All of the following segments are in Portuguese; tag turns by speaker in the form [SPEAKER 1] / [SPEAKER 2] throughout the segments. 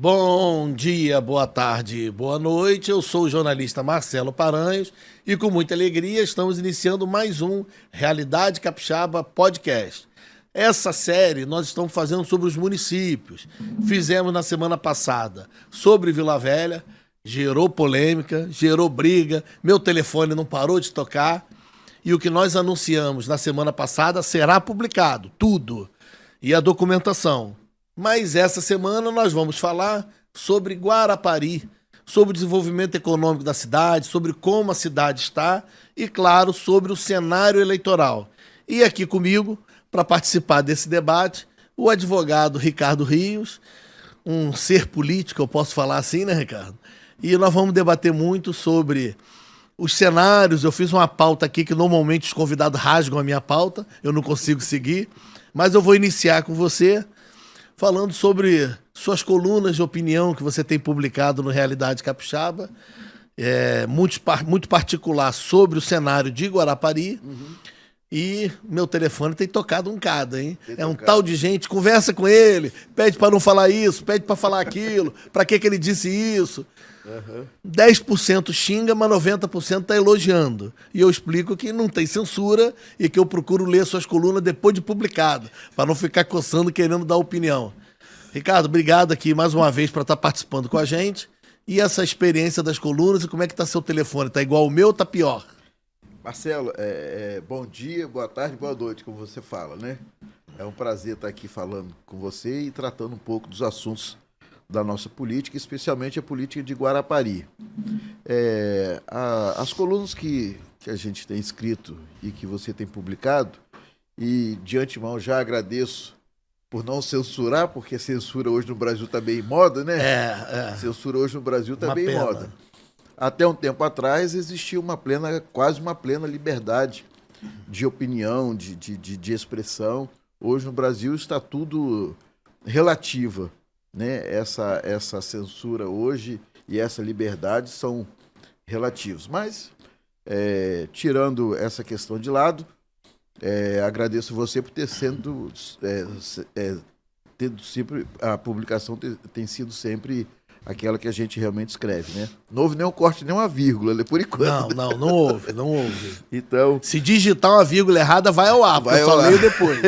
[SPEAKER 1] Bom dia, boa tarde, boa noite. Eu sou o jornalista Marcelo Paranhos e com muita alegria estamos iniciando mais um Realidade Capixaba Podcast. Essa série nós estamos fazendo sobre os municípios. Fizemos na semana passada sobre Vila Velha, gerou polêmica, gerou briga, meu telefone não parou de tocar e o que nós anunciamos na semana passada será publicado, tudo, e a documentação. Mas essa semana nós vamos falar sobre Guarapari, sobre o desenvolvimento econômico da cidade, sobre como a cidade está e, claro, sobre o cenário eleitoral. E aqui comigo, para participar desse debate, o advogado Ricardo Rios, um ser político, eu posso falar assim, né, Ricardo? E nós vamos debater muito sobre os cenários. Eu fiz uma pauta aqui que normalmente os convidados rasgam a minha pauta, eu não consigo seguir, mas eu vou iniciar com você falando sobre suas colunas de opinião que você tem publicado no Realidade Capixaba, muito particular sobre o cenário de Guarapari. E meu telefone tem tocado um cada, hein? Um tal de gente, conversa com ele, pede para não falar isso, pede para falar aquilo, para que ele disse isso. 10% xinga, mas 90% tá elogiando. E eu explico que não tem censura e que eu procuro ler suas colunas depois de publicado, para não ficar coçando querendo dar opinião. Ricardo, obrigado aqui mais uma vez para estar participando com a gente. E essa experiência das colunas, e como é que tá seu telefone? Tá igual o meu ou tá pior?
[SPEAKER 2] Marcelo, bom dia, boa tarde, boa noite, como você fala, né? É um prazer estar aqui falando com você e tratando um pouco dos assuntos da nossa política, especialmente a política de Guarapari. As colunas que a gente tem escrito e que você tem publicado, e de antemão já agradeço por não censurar, porque censura hoje no Brasil está bem em moda, né? Censura hoje no Brasil está bem em moda. Até um tempo atrás existia quase uma plena liberdade de opinião, de expressão. Hoje no Brasil está tudo relativa, né? Essa censura hoje e essa liberdade são relativos. Mas, tirando essa questão de lado, agradeço você por ter tendo sempre, a publicação tem sido sempre aquela que a gente realmente escreve, né? Não houve nem um corte, nem uma vírgula, né? Por enquanto.
[SPEAKER 1] Não houve.
[SPEAKER 2] Então,
[SPEAKER 1] se digitar uma vírgula errada, vai ao ar, eu só leio depois.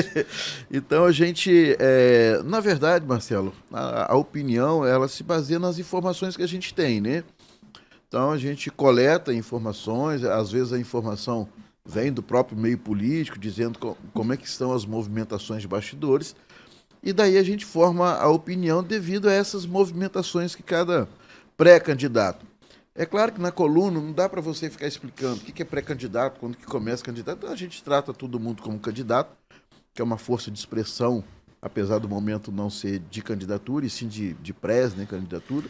[SPEAKER 2] Então a gente, na verdade, Marcelo, a opinião, ela se baseia nas informações que a gente tem, né? Então a gente coleta informações, às vezes a informação vem do próprio meio político, dizendo como é que estão as movimentações de bastidores, e daí a gente forma a opinião devido a essas movimentações que cada pré-candidato. É claro que na coluna não dá para você ficar explicando o que é pré-candidato, quando que começa candidato. Então a gente trata todo mundo como candidato, que é uma força de expressão, apesar do momento não ser de candidatura, e sim de pré, né, candidatura.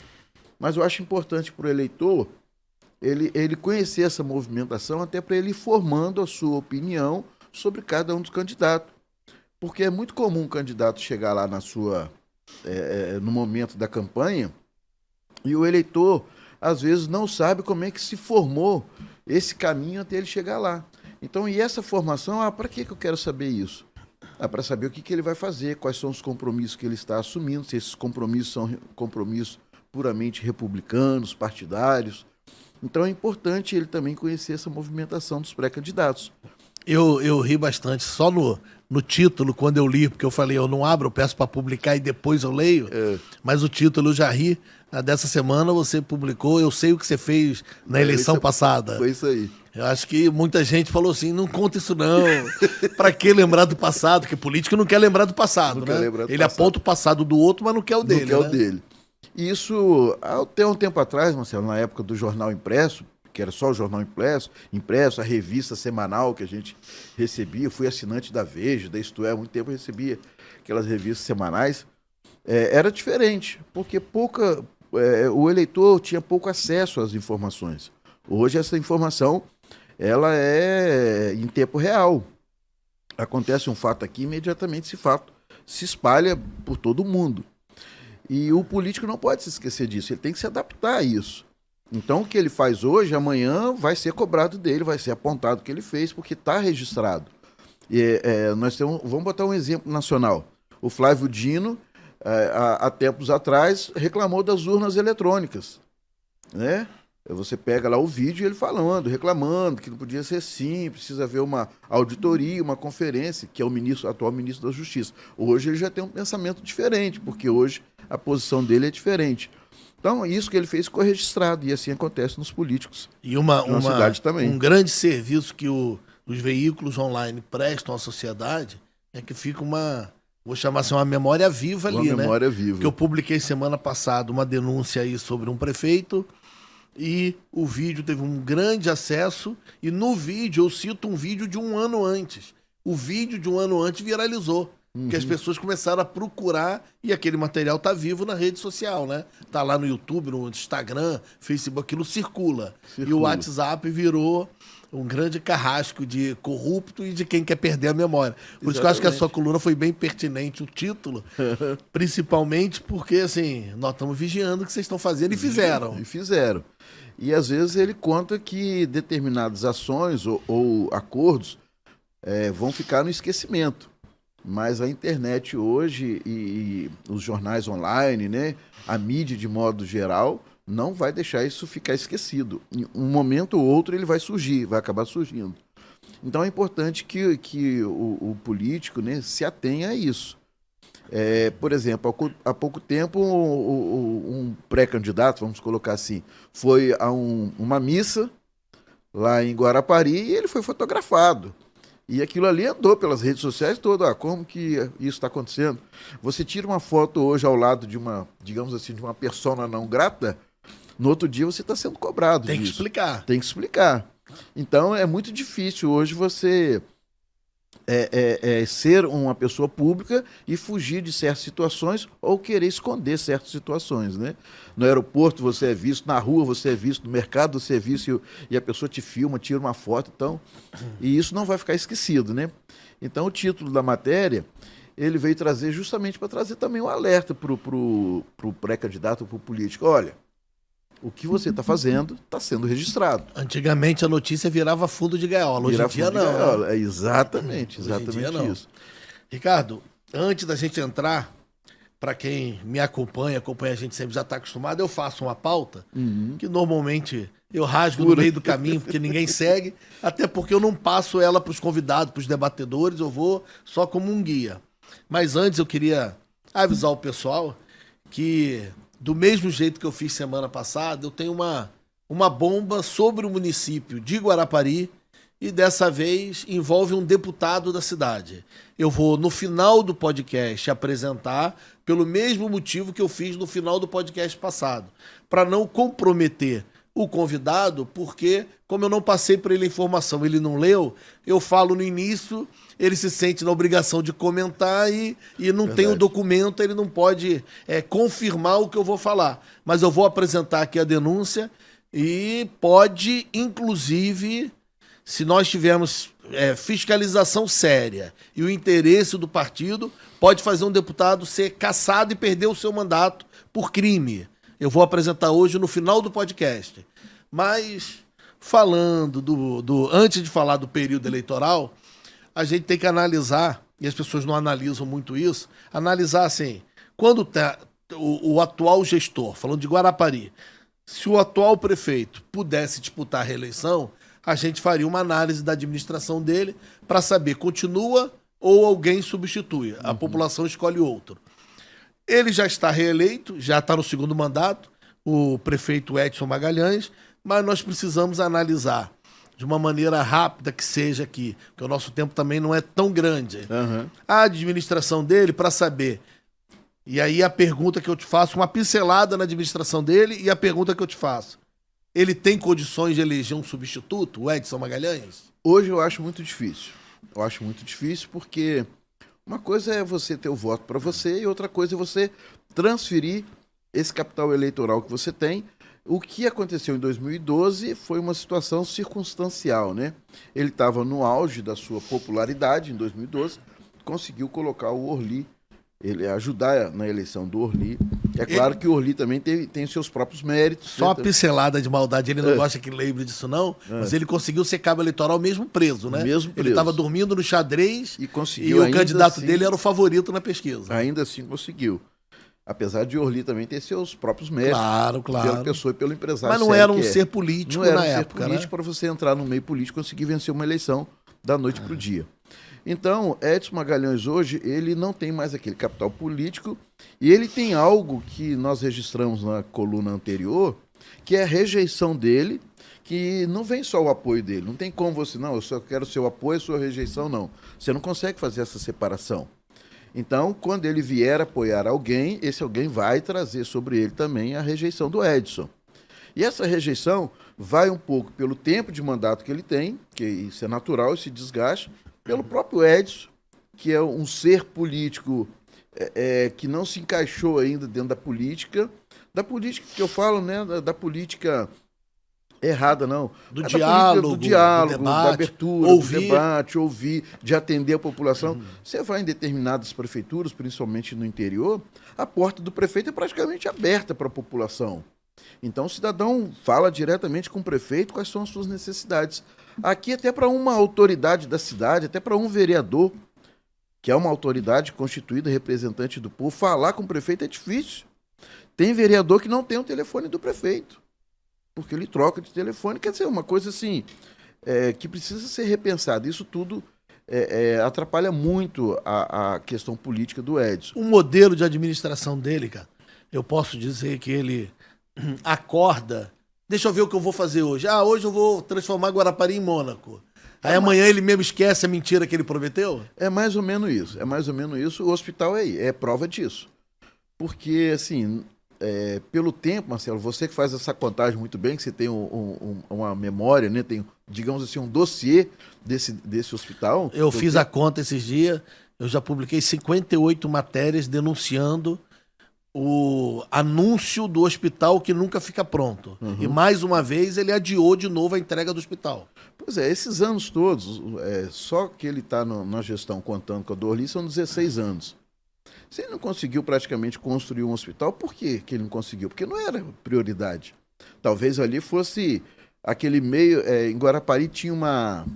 [SPEAKER 2] Mas eu acho importante para o eleitor ele conhecer essa movimentação, até para ele ir formando a sua opinião sobre cada um dos candidatos. Porque é muito comum um candidato chegar lá no momento da campanha e o eleitor, às vezes, não sabe como é que se formou esse caminho até ele chegar lá. Então, e essa formação, para que eu quero saber isso? Para saber o que ele vai fazer, quais são os compromissos que ele está assumindo, se esses compromissos são compromissos puramente republicanos, partidários. Então, é importante ele também conhecer essa movimentação dos pré-candidatos.
[SPEAKER 1] Eu ri bastante só no título, quando eu li, porque eu falei, eu não abro, eu peço para publicar e depois eu leio, mas o título eu já ri. Dessa semana você publicou, eu sei o que você fez na eleição passada.
[SPEAKER 2] Foi isso aí.
[SPEAKER 1] Eu acho que muita gente falou assim, não conta isso não, para que lembrar do passado? Porque político não quer lembrar do passado, né? Ele aponta o passado do outro, mas não quer o dele.
[SPEAKER 2] Não quer o dele. E isso, até um tempo atrás, Marcelo, na época do jornal impresso, que era só o jornal impresso, a revista semanal que a gente recebia, eu fui assinante da Veja, da Isto É, há muito tempo eu recebia aquelas revistas semanais, era diferente, porque o eleitor tinha pouco acesso às informações. Hoje essa informação, ela é em tempo real. Acontece um fato aqui, imediatamente esse fato se espalha por todo mundo. E o político não pode se esquecer disso, ele tem que se adaptar a isso. Então, o que ele faz hoje, amanhã vai ser cobrado dele, vai ser apontado o que ele fez, porque está registrado. Vamos botar um exemplo nacional. O Flávio Dino há tempos atrás, reclamou das urnas eletrônicas, né? Você pega lá o vídeo e ele falando, reclamando que não podia ser assim, precisa haver uma auditoria, uma conferência, que é o atual ministro da Justiça. Hoje ele já tem um pensamento diferente, porque hoje a posição dele é diferente. Então, isso que ele fez ficou registrado, e assim acontece nos políticos.
[SPEAKER 1] E
[SPEAKER 2] cidade também.
[SPEAKER 1] Um grande serviço que os veículos online prestam à sociedade é que fica vou chamar assim, uma memória viva ali, né? Uma
[SPEAKER 2] memória viva.
[SPEAKER 1] Que eu publiquei semana passada uma denúncia aí sobre um prefeito, e o vídeo teve um grande acesso, e no vídeo eu cito um vídeo de um ano antes. O vídeo de um ano antes viralizou, porque as pessoas começaram a procurar, e aquele material tá vivo na rede social, né? Tá lá no YouTube, no Instagram, Facebook, aquilo circula. E o WhatsApp virou um grande carrasco de corrupto e de quem quer perder a memória. Por isso que eu acho que a sua coluna foi bem pertinente, o título, principalmente porque, assim, nós estamos vigiando o que vocês estão fazendo, e fizeram.
[SPEAKER 2] E fizeram. E às vezes ele conta que determinadas ações ou acordos vão ficar no esquecimento. Mas a internet hoje e os jornais online, né, a mídia de modo geral, não vai deixar isso ficar esquecido. Em um momento ou outro ele vai surgir, vai acabar surgindo. Então é importante que o político, né, se atenha a isso. Por exemplo, há pouco tempo um pré-candidato, vamos colocar assim, foi a uma missa lá em Guarapari e ele foi fotografado. E aquilo ali andou pelas redes sociais todas. Como que isso está acontecendo? Você tira uma foto hoje ao lado de uma, digamos assim, de uma persona não grata, no outro dia você está sendo cobrado disso.
[SPEAKER 1] Tem que explicar.
[SPEAKER 2] Tem que explicar. Então é muito difícil hoje você ser uma pessoa pública e fugir de certas situações ou querer esconder certas situações, né? No aeroporto você é visto, na rua você é visto, no mercado você é visto e a pessoa te filma, tira uma foto, então, e isso não vai ficar esquecido, né? Então o título da matéria, ele veio trazer justamente para trazer também um alerta para o pré-candidato, para o político. Olha, o que você está fazendo está sendo registrado.
[SPEAKER 1] Antigamente a notícia virava fundo de gaiola, hoje em dia não.
[SPEAKER 2] Né? Exatamente isso.
[SPEAKER 1] Ricardo, antes da gente entrar, para quem me acompanha a gente sempre já está acostumado, eu faço uma pauta que normalmente eu rasgo no meio do caminho porque ninguém segue, até porque eu não passo ela para os convidados, para os debatedores, eu vou só como um guia. Mas antes eu queria avisar o pessoal que, do mesmo jeito que eu fiz semana passada, eu tenho uma bomba sobre o município de Guarapari, e dessa vez envolve um deputado da cidade. Eu vou, no final do podcast, apresentar pelo mesmo motivo que eu fiz no final do podcast passado, para não comprometer o convidado, porque, como eu não passei para ele a informação, ele não leu, eu falo no início, ele se sente na obrigação de comentar e não tem o documento, ele não pode confirmar o que eu vou falar. Mas eu vou apresentar aqui a denúncia e pode, inclusive, se nós tivermos fiscalização séria e o interesse do partido, pode fazer um deputado ser cassado e perder o seu mandato por crime. Eu vou apresentar hoje no final do podcast. Mas, falando antes de falar do período eleitoral, a gente tem que analisar, e as pessoas não analisam muito isso, analisar assim, quando tá o atual gestor, falando de Guarapari, se o atual prefeito pudesse disputar a reeleição, a gente faria uma análise da administração dele para saber, continua ou alguém substitui. A população escolhe outro. Ele já está reeleito, já está no segundo mandato, o prefeito Edson Magalhães, mas nós precisamos analisar de uma maneira rápida que seja aqui, porque o nosso tempo também não é tão grande. A administração dele para saber. E aí a pergunta que eu te faço, uma pincelada na administração dele e a pergunta que eu te faço. Ele tem condições de eleger um substituto, o Edson Magalhães?
[SPEAKER 2] Hoje eu acho muito difícil. Eu acho muito difícil porque uma coisa é você ter o voto para você e outra coisa é você transferir esse capital eleitoral que você tem. O que aconteceu em 2012 foi uma situação circunstancial, né? Ele estava no auge da sua popularidade em 2012, conseguiu colocar o Orly, ele ajudar na eleição do Orly. É claro que o Orly também tem seus próprios méritos.
[SPEAKER 1] Só uma pincelada de maldade, ele não gosta que lembre disso não, mas ele conseguiu ser cabo eleitoral mesmo preso, né?
[SPEAKER 2] Mesmo preso.
[SPEAKER 1] Ele estava dormindo no xadrez
[SPEAKER 2] e conseguiu,
[SPEAKER 1] e o candidato dele era o favorito na pesquisa.
[SPEAKER 2] Ainda assim conseguiu. Apesar de Orly também ter seus próprios méritos.
[SPEAKER 1] Claro.
[SPEAKER 2] Pela pessoa e pelo empresário.
[SPEAKER 1] Mas não era um ser político
[SPEAKER 2] na
[SPEAKER 1] época,
[SPEAKER 2] Não era um ser político,
[SPEAKER 1] né?
[SPEAKER 2] para você entrar no meio político e conseguir vencer uma eleição da noite para o dia. Então, Edson Magalhães hoje, ele não tem mais aquele capital político e ele tem algo que nós registramos na coluna anterior, que é a rejeição dele, que não vem só o apoio dele. Não tem como você, não, eu só quero seu apoio, sua rejeição, não. Você não consegue fazer essa separação. Então, quando ele vier apoiar alguém, esse alguém vai trazer sobre ele também a rejeição do Edson. E essa rejeição vai um pouco pelo tempo de mandato que ele tem, que isso é natural, esse desgaste, pelo próprio Edson, que é um ser político que não se encaixou ainda dentro da política que eu falo, né, da política errada, não.
[SPEAKER 1] Do
[SPEAKER 2] É
[SPEAKER 1] diálogo,
[SPEAKER 2] do diálogo,
[SPEAKER 1] do debate,
[SPEAKER 2] da abertura,
[SPEAKER 1] ouvir.
[SPEAKER 2] do debate, ouvir, de atender a população. Você vai em determinadas prefeituras, principalmente no interior, a porta do prefeito é praticamente aberta para a população. Então o cidadão fala diretamente com o prefeito quais são as suas necessidades. Aqui até para uma autoridade da cidade, até para um vereador, que é uma autoridade constituída, representante do povo, falar com o prefeito é difícil. Tem vereador que não tem o telefone do prefeito, porque ele troca de telefone. Quer dizer, uma coisa assim, que precisa ser repensada. Isso tudo atrapalha muito a questão política do Edson.
[SPEAKER 1] O modelo de administração dele, cara, eu posso dizer que ele acorda, deixa eu ver o que eu vou fazer hoje. Hoje eu vou transformar Guarapari em Mônaco. Aí amanhã ele mesmo esquece a mentira que ele prometeu?
[SPEAKER 2] É mais ou menos isso. É mais ou menos isso. O hospital é prova disso. Porque, assim, pelo tempo, Marcelo, você que faz essa contagem muito bem, que você tem uma memória, né? Tem, digamos assim, um dossiê desse hospital.
[SPEAKER 1] Eu fiz a conta esses dias, eu já publiquei 58 matérias denunciando o anúncio do hospital que nunca fica pronto.
[SPEAKER 2] Uhum.
[SPEAKER 1] E mais uma vez ele adiou de novo a entrega do hospital.
[SPEAKER 2] Pois é, esses anos todos, só que ele está na gestão contando com a Dorli, são 16 anos. Se ele não conseguiu praticamente construir um hospital, por que ele não conseguiu? Porque não era prioridade. Talvez ali fosse aquele meio... em Guarapari tinha uma...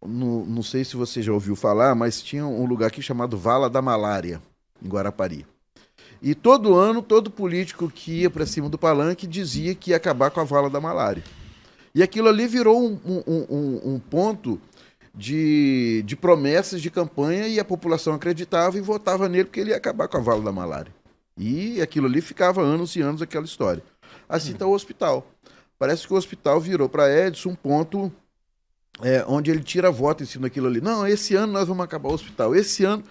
[SPEAKER 2] Não sei se você já ouviu falar, mas tinha um lugar aqui chamado Vala da Malária, em Guarapari. E todo ano, todo político que ia para cima do palanque dizia que ia acabar com a vala da malária. E aquilo ali virou um ponto de promessas de campanha e a população acreditava e votava nele porque ele ia acabar com a vala da malária. E aquilo ali ficava anos e anos aquela história. Assim está o hospital. Parece que o hospital virou para Edson um ponto onde ele tira voto em cima daquilo ali. Não, esse ano nós vamos acabar o hospital. Esse ano...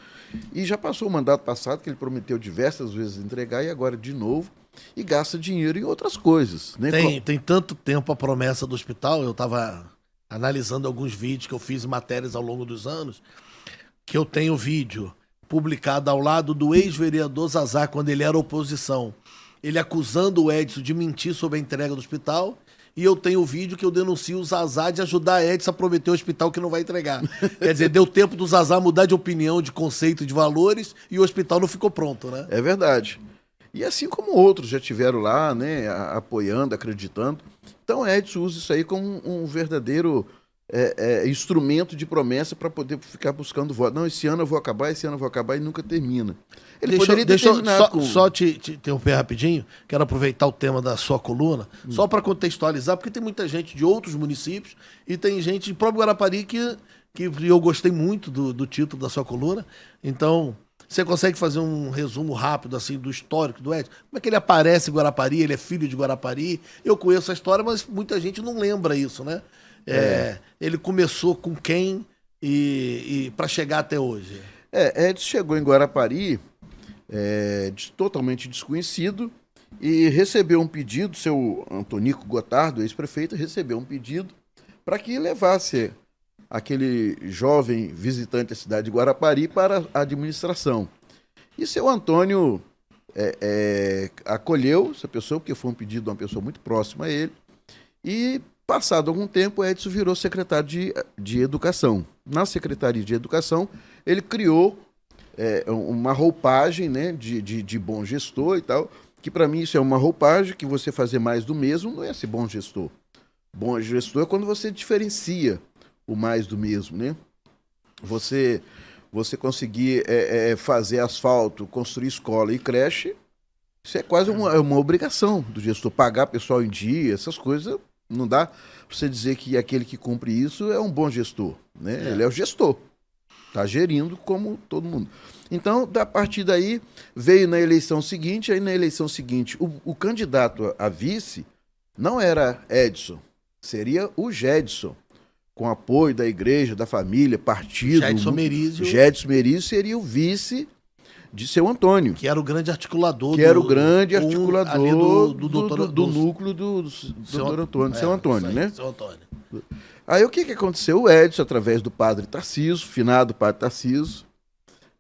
[SPEAKER 2] E já passou o mandato passado, que ele prometeu diversas vezes entregar, e agora de novo, e gasta dinheiro em outras coisas. Né?
[SPEAKER 1] Tem tanto tempo a promessa do hospital, eu estava analisando alguns vídeos que eu fiz, matérias ao longo dos anos, que eu tenho vídeo publicado ao lado do ex-vereador Zazá, quando ele era oposição, ele acusando o Edson de mentir sobre a entrega do hospital. E eu tenho o vídeo que eu denuncio o Zazá de ajudar a Edson a prometer o hospital que não vai entregar. Quer dizer, deu tempo do Zazá mudar de opinião, de conceito, de valores, e o hospital não ficou pronto, né?
[SPEAKER 2] É verdade. E assim como outros já tiveram lá, né, apoiando, acreditando. Então Edson usa isso aí como um verdadeiro instrumento de promessa para poder ficar buscando voto. Não, esse ano eu vou acabar, e nunca termina. Ele poderia terminar com...
[SPEAKER 1] Só te interromper rapidinho, quero aproveitar o tema da sua coluna, só para contextualizar, porque tem muita gente de outros municípios e tem gente de próprio Guarapari que eu gostei muito do título da sua coluna. Então, você consegue fazer um resumo rápido assim do histórico do Edson? Como é que ele aparece em Guarapari? Ele é filho de Guarapari? Eu conheço a história, mas muita gente não lembra isso, né? Ele começou com quem e para chegar até hoje?
[SPEAKER 2] Edson chegou em Guarapari totalmente desconhecido e recebeu um pedido, seu Antonico Gotardo, ex-prefeito, recebeu um pedido para que levasse aquele jovem visitante da cidade de Guarapari para a administração. E seu Antônio acolheu essa pessoa, porque foi um pedido de uma pessoa muito próxima a ele, e passado algum tempo, Edson virou secretário de Educação. Na Secretaria de Educação, ele criou uma roupagem, né, de bom gestor e tal, que para mim isso é uma roupagem que você fazer mais do mesmo não é ser bom gestor. Bom gestor é quando você diferencia o mais do mesmo, né? Você conseguir fazer asfalto, construir escola e creche, Isso é quase uma obrigação do gestor, pagar pessoal em dia, essas coisas. Não dá para você dizer que aquele que cumpre isso é um bom gestor, né? Ele é o gestor, está gerindo como todo mundo. Então, a partir daí, veio na eleição seguinte, aí na eleição seguinte, o candidato a vice não era Edson, seria o Gedson, com apoio da igreja, da família, partido.
[SPEAKER 1] Gedson Merizio.
[SPEAKER 2] Gedson Merizio seria o vice de seu Antônio.
[SPEAKER 1] Que era o grande articulador.
[SPEAKER 2] Que era o grande articulador
[SPEAKER 1] do
[SPEAKER 2] núcleo do doutor Antônio, seu Antônio, né?
[SPEAKER 1] Seu Antônio.
[SPEAKER 2] Aí o que aconteceu? O Edson, através do padre Tarciso, finado padre Tarciso,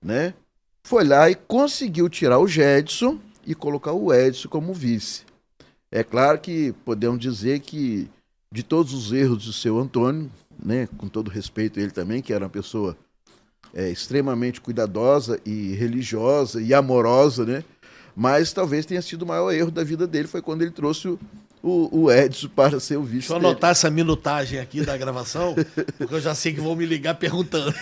[SPEAKER 2] né? Foi lá e conseguiu tirar o Gedson e colocar o Edson como vice. É claro que podemos dizer que de todos os erros do seu Antônio, né? Com todo respeito a ele também, que era uma pessoa extremamente cuidadosa e religiosa e amorosa, né? Mas talvez tenha sido o maior erro da vida dele, foi quando ele trouxe o Edson para ser o vice.
[SPEAKER 1] Deixa eu anotar essa minutagem aqui da gravação, porque eu já sei que vão me ligar perguntando.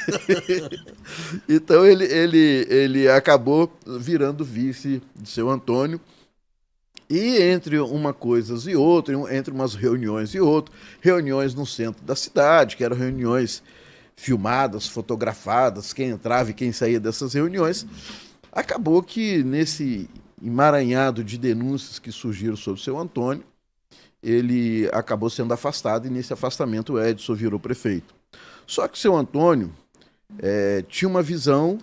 [SPEAKER 2] Então ele acabou virando vice de seu Antônio. E entre uma coisa e outra, entre umas reuniões e outras, reuniões no centro da cidade, que eram reuniões filmadas, fotografadas, quem entrava e quem saía dessas reuniões, acabou que nesse emaranhado de denúncias que surgiram sobre o seu Antônio, ele acabou sendo afastado e nesse afastamento o Edson virou prefeito. Só que o seu Antônio tinha uma visão...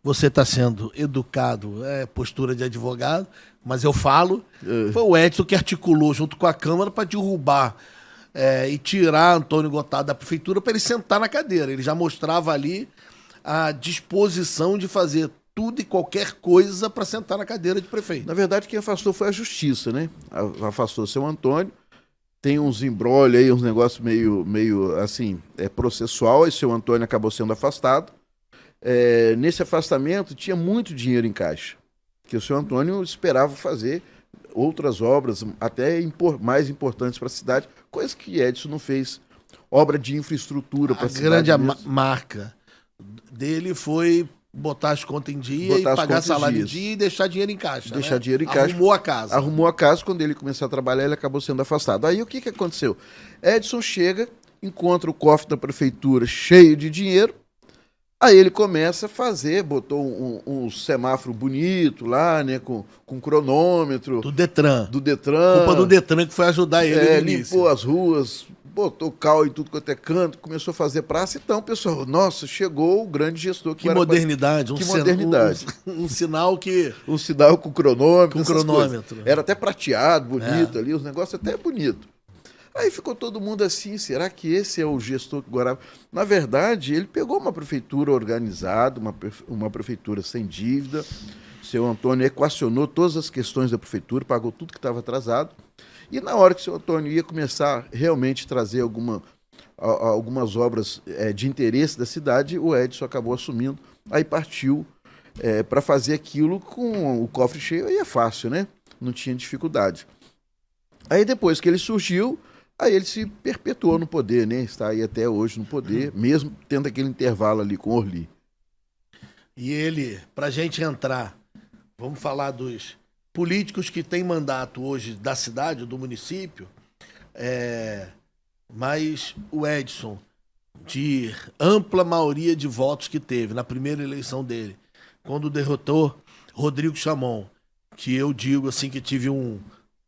[SPEAKER 1] Você está sendo educado, postura de advogado, mas eu falo, foi o Edson que articulou junto com a Câmara para derrubar e tirar Antônio Gotardo da prefeitura para ele sentar na cadeira. Ele já mostrava ali a disposição de fazer tudo e qualquer coisa para sentar na cadeira de prefeito.
[SPEAKER 2] Na verdade, quem afastou foi a justiça, né? Afastou seu Antônio. Tem uns embrolhos aí, uns negócios meio assim, processual, e seu Antônio acabou sendo afastado. Nesse afastamento tinha muito dinheiro em caixa, que o seu Antônio esperava fazer outras obras, até mais importantes para a cidade, coisa que Edson não fez. Obra de infraestrutura para a cidade.
[SPEAKER 1] A grande marca dele foi botar as contas em dia e pagar salário em dia e deixar dinheiro em caixa.
[SPEAKER 2] Deixar dinheiro em caixa.
[SPEAKER 1] Arrumou a casa.
[SPEAKER 2] Arrumou a casa. Quando ele começou a trabalhar, ele acabou sendo afastado. Aí o que aconteceu? Edson chega, encontra o cofre da prefeitura cheio de dinheiro. Aí ele começa a fazer, botou um semáforo bonito lá, né, com cronômetro.
[SPEAKER 1] Do Detran.
[SPEAKER 2] Culpa
[SPEAKER 1] do Detran que foi ajudar ele no início.
[SPEAKER 2] Limpou as ruas, botou cal em tudo quanto é canto, começou a fazer praça. Então, pessoal, nossa, chegou o grande gestor.
[SPEAKER 1] Que modernidade.
[SPEAKER 2] Modernidade.
[SPEAKER 1] Um sinal que...
[SPEAKER 2] Um sinal com cronômetro.
[SPEAKER 1] Com cronômetro.
[SPEAKER 2] Era até prateado, bonito ali, os negócios até bonitos. Aí ficou todo mundo assim, será que esse é o gestor que Guará... Na verdade, ele pegou uma prefeitura organizada, uma prefeitura sem dívida. Seu Antônio equacionou todas as questões da prefeitura, pagou tudo que estava atrasado. E na hora que o seu Antônio ia começar realmente a trazer algumas obras de interesse da cidade, o Edson acabou assumindo. Aí partiu para fazer aquilo com o cofre cheio, aí é fácil, né? Não tinha dificuldade. Aí depois que ele surgiu... Aí ele se perpetuou no poder, né? Está aí até hoje no poder, mesmo tendo aquele intervalo ali com Orly.
[SPEAKER 1] E ele, para a gente entrar, vamos falar dos políticos que têm mandato hoje da cidade, do município, mas o Edson, de ampla maioria de votos que teve na primeira eleição dele, quando derrotou Rodrigo Chamon, que eu digo assim que tive um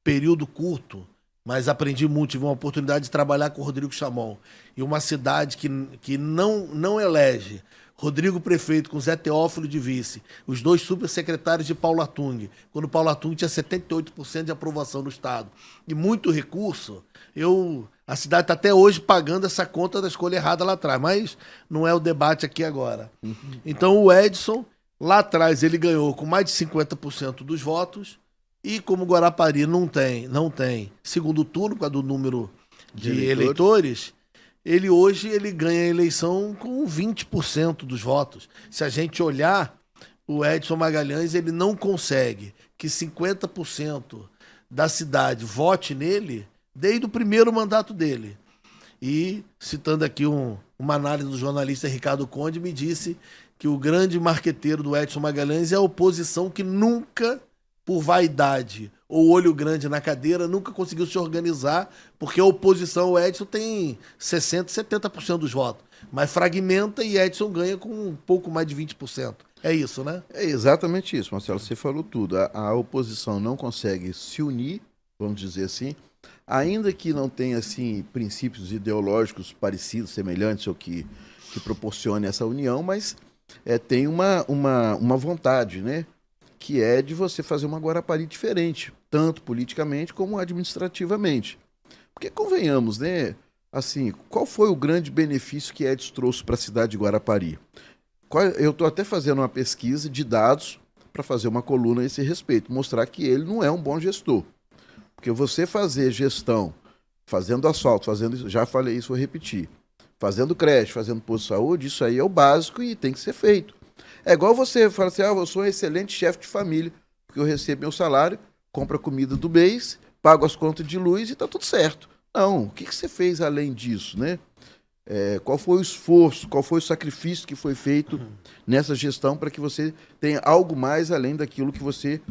[SPEAKER 1] período curto, mas aprendi muito, tive uma oportunidade de trabalhar com o Rodrigo Chamon. E uma cidade que não elege Rodrigo prefeito com Zé Teófilo de vice, os dois supersecretários de Paulo Atung, quando Paulo Atung tinha 78% de aprovação no estado. E muito recurso, a cidade está até hoje pagando essa conta da escolha errada lá atrás, mas não é o debate aqui agora. Então o Edson, lá atrás, ele ganhou com mais de 50% dos votos. E como Guarapari não tem segundo turno, por causa do número de eleitores, hoje ele ganha a eleição com 20% dos votos. Se a gente olhar, o Edson Magalhães ele não consegue que 50% da cidade vote nele desde o primeiro mandato dele. E, citando aqui uma análise do jornalista Ricardo Conde, me disse que o grande marqueteiro do Edson Magalhães é a oposição que nunca por vaidade ou olho grande na cadeira, nunca conseguiu se organizar, porque a oposição, o Edson, tem 60%, 70% dos votos. Mas fragmenta e Edson ganha com um pouco mais de 20%. É isso, né?
[SPEAKER 2] É exatamente isso, Marcelo. Você falou tudo. A oposição não consegue se unir, vamos dizer assim, ainda que não tenha assim, princípios ideológicos parecidos, semelhantes, ou que proporcione essa união, mas tem uma vontade, né? Que é de você fazer uma Guarapari diferente, tanto politicamente como administrativamente. Porque convenhamos, né? Assim, qual foi o grande benefício que Edson trouxe para a cidade de Guarapari? Eu estou até fazendo uma pesquisa de dados para fazer uma coluna a esse respeito, mostrar que ele não é um bom gestor. Porque você fazer gestão, fazendo asfalto, fazendo isso, já falei isso, vou repetir, fazendo creche, fazendo posto de saúde, isso aí é o básico e tem que ser feito. É igual você falar assim, eu sou um excelente chefe de família, porque eu recebo meu salário, compro a comida do mês, pago as contas de luz e está tudo certo. Não, o que você fez além disso, né? Qual foi o esforço, qual foi o sacrifício que foi feito nessa gestão para que você tenha algo mais além daquilo que você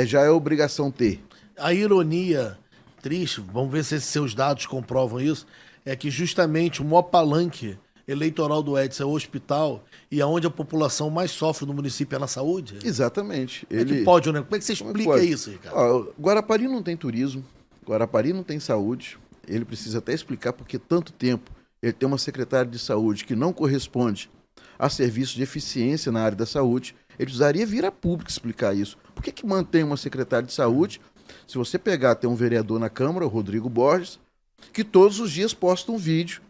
[SPEAKER 2] já é obrigação ter?
[SPEAKER 1] A ironia triste, vamos ver se seus dados comprovam isso, é que justamente o maior palanque eleitoral do Edson é o hospital e aonde a população mais sofre no município é na saúde?
[SPEAKER 2] Exatamente.
[SPEAKER 1] Como é que pode, né? Como é que você explica isso, Ricardo?
[SPEAKER 2] Guarapari não tem turismo, Guarapari não tem saúde, ele precisa até explicar porque tanto tempo ele tem uma secretária de saúde que não corresponde a serviços de eficiência na área da saúde, ele precisaria vir a público explicar isso. Por que mantém uma secretária de saúde? Se você pegar, tem um vereador na Câmara, o Rodrigo Borges, que todos os dias posta um vídeo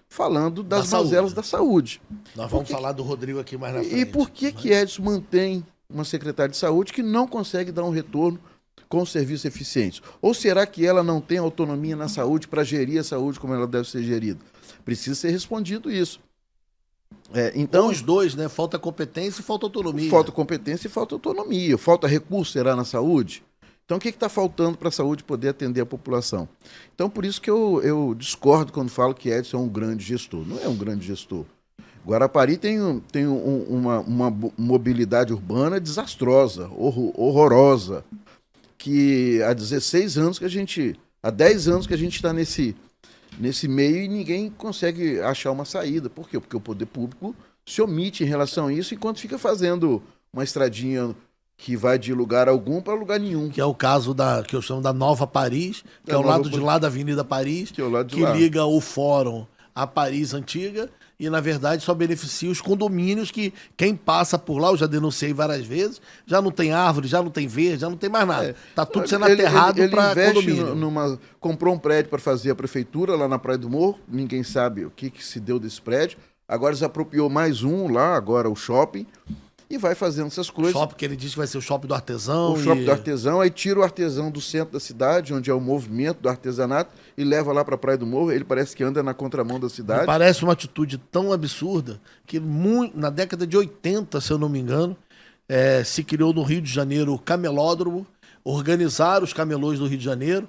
[SPEAKER 2] falando das mazelas da saúde.
[SPEAKER 1] Nós vamos falar do Rodrigo aqui mais na frente.
[SPEAKER 2] E por que Edson mantém uma secretária de saúde que não consegue dar um retorno com serviços eficientes? Ou será que ela não tem autonomia na saúde para gerir a saúde como ela deve ser gerida? Precisa ser respondido isso. Então,
[SPEAKER 1] os dois, né? Falta competência e falta autonomia.
[SPEAKER 2] Falta competência e falta autonomia. Falta recurso, será, na saúde? Então, o que está faltando para a saúde poder atender a população? Então, por isso que eu discordo quando falo que Edson é um grande gestor. Não é um grande gestor. Guarapari tem uma mobilidade urbana desastrosa, horrorosa, que há 16 anos que há 10 anos que a gente está nesse meio e ninguém consegue achar uma saída. Por quê? Porque o poder público se omite em relação a isso enquanto fica fazendo uma estradinha que vai de lugar algum para lugar nenhum.
[SPEAKER 1] Que é o caso que eu chamo da Nova Paris, que é ao lado de lá da Avenida Paris, que liga o fórum à Paris Antiga e, na verdade, só beneficia os condomínios que quem passa por lá, eu já denunciei várias vezes, já não tem árvore, já não tem verde, já não tem mais nada. Está tudo sendo aterrado para condomínio.
[SPEAKER 2] Comprou um prédio para fazer a prefeitura lá na Praia do Morro, ninguém sabe o que se deu desse prédio, agora desapropriou mais um lá, agora o shopping, e vai fazendo essas coisas.
[SPEAKER 1] O shopping que ele diz que vai ser o shopping do artesão.
[SPEAKER 2] Shopping do artesão, aí tira o artesão do centro da cidade, onde é o movimento do artesanato, e leva lá para a Praia do Morro. Ele parece que anda na contramão da cidade.
[SPEAKER 1] Me parece uma atitude tão absurda que na década de 80, se eu não me engano, se criou no Rio de Janeiro o camelódromo, organizaram os camelôs do Rio de Janeiro,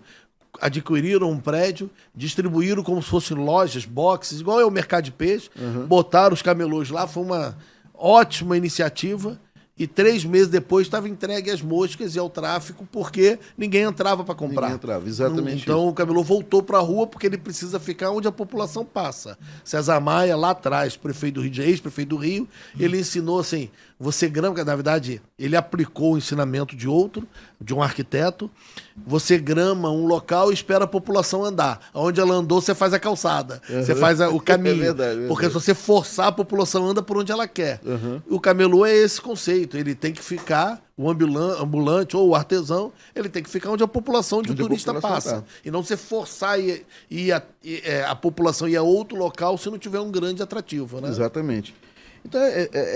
[SPEAKER 1] adquiriram um prédio, distribuíram como se fossem lojas, boxes, igual é o mercado de peixe, botaram os camelôs lá, foi uma ótima iniciativa e 3 meses depois estava entregue às moscas e ao tráfico porque ninguém entrava para comprar.
[SPEAKER 2] Ninguém entrava, exatamente.
[SPEAKER 1] Então o camelô voltou para a rua porque ele precisa ficar onde a população passa. César Maia, lá atrás, prefeito do Rio, ex-prefeito do Rio, ele ensinou assim, você grama, na verdade ele aplicou o ensinamento de um arquiteto, você grama um local e espera a população andar. Onde ela andou, você faz a calçada, você faz o caminho. É verdade. Porque se você forçar, a população anda por onde ela quer. O camelô é esse conceito, ele tem que ficar, o ambulante ou o artesão, ele tem que ficar onde a população, onde o turista passa. Tá. E não você forçar a população ir a outro local se não tiver um grande atrativo, né?
[SPEAKER 2] Exatamente. Então,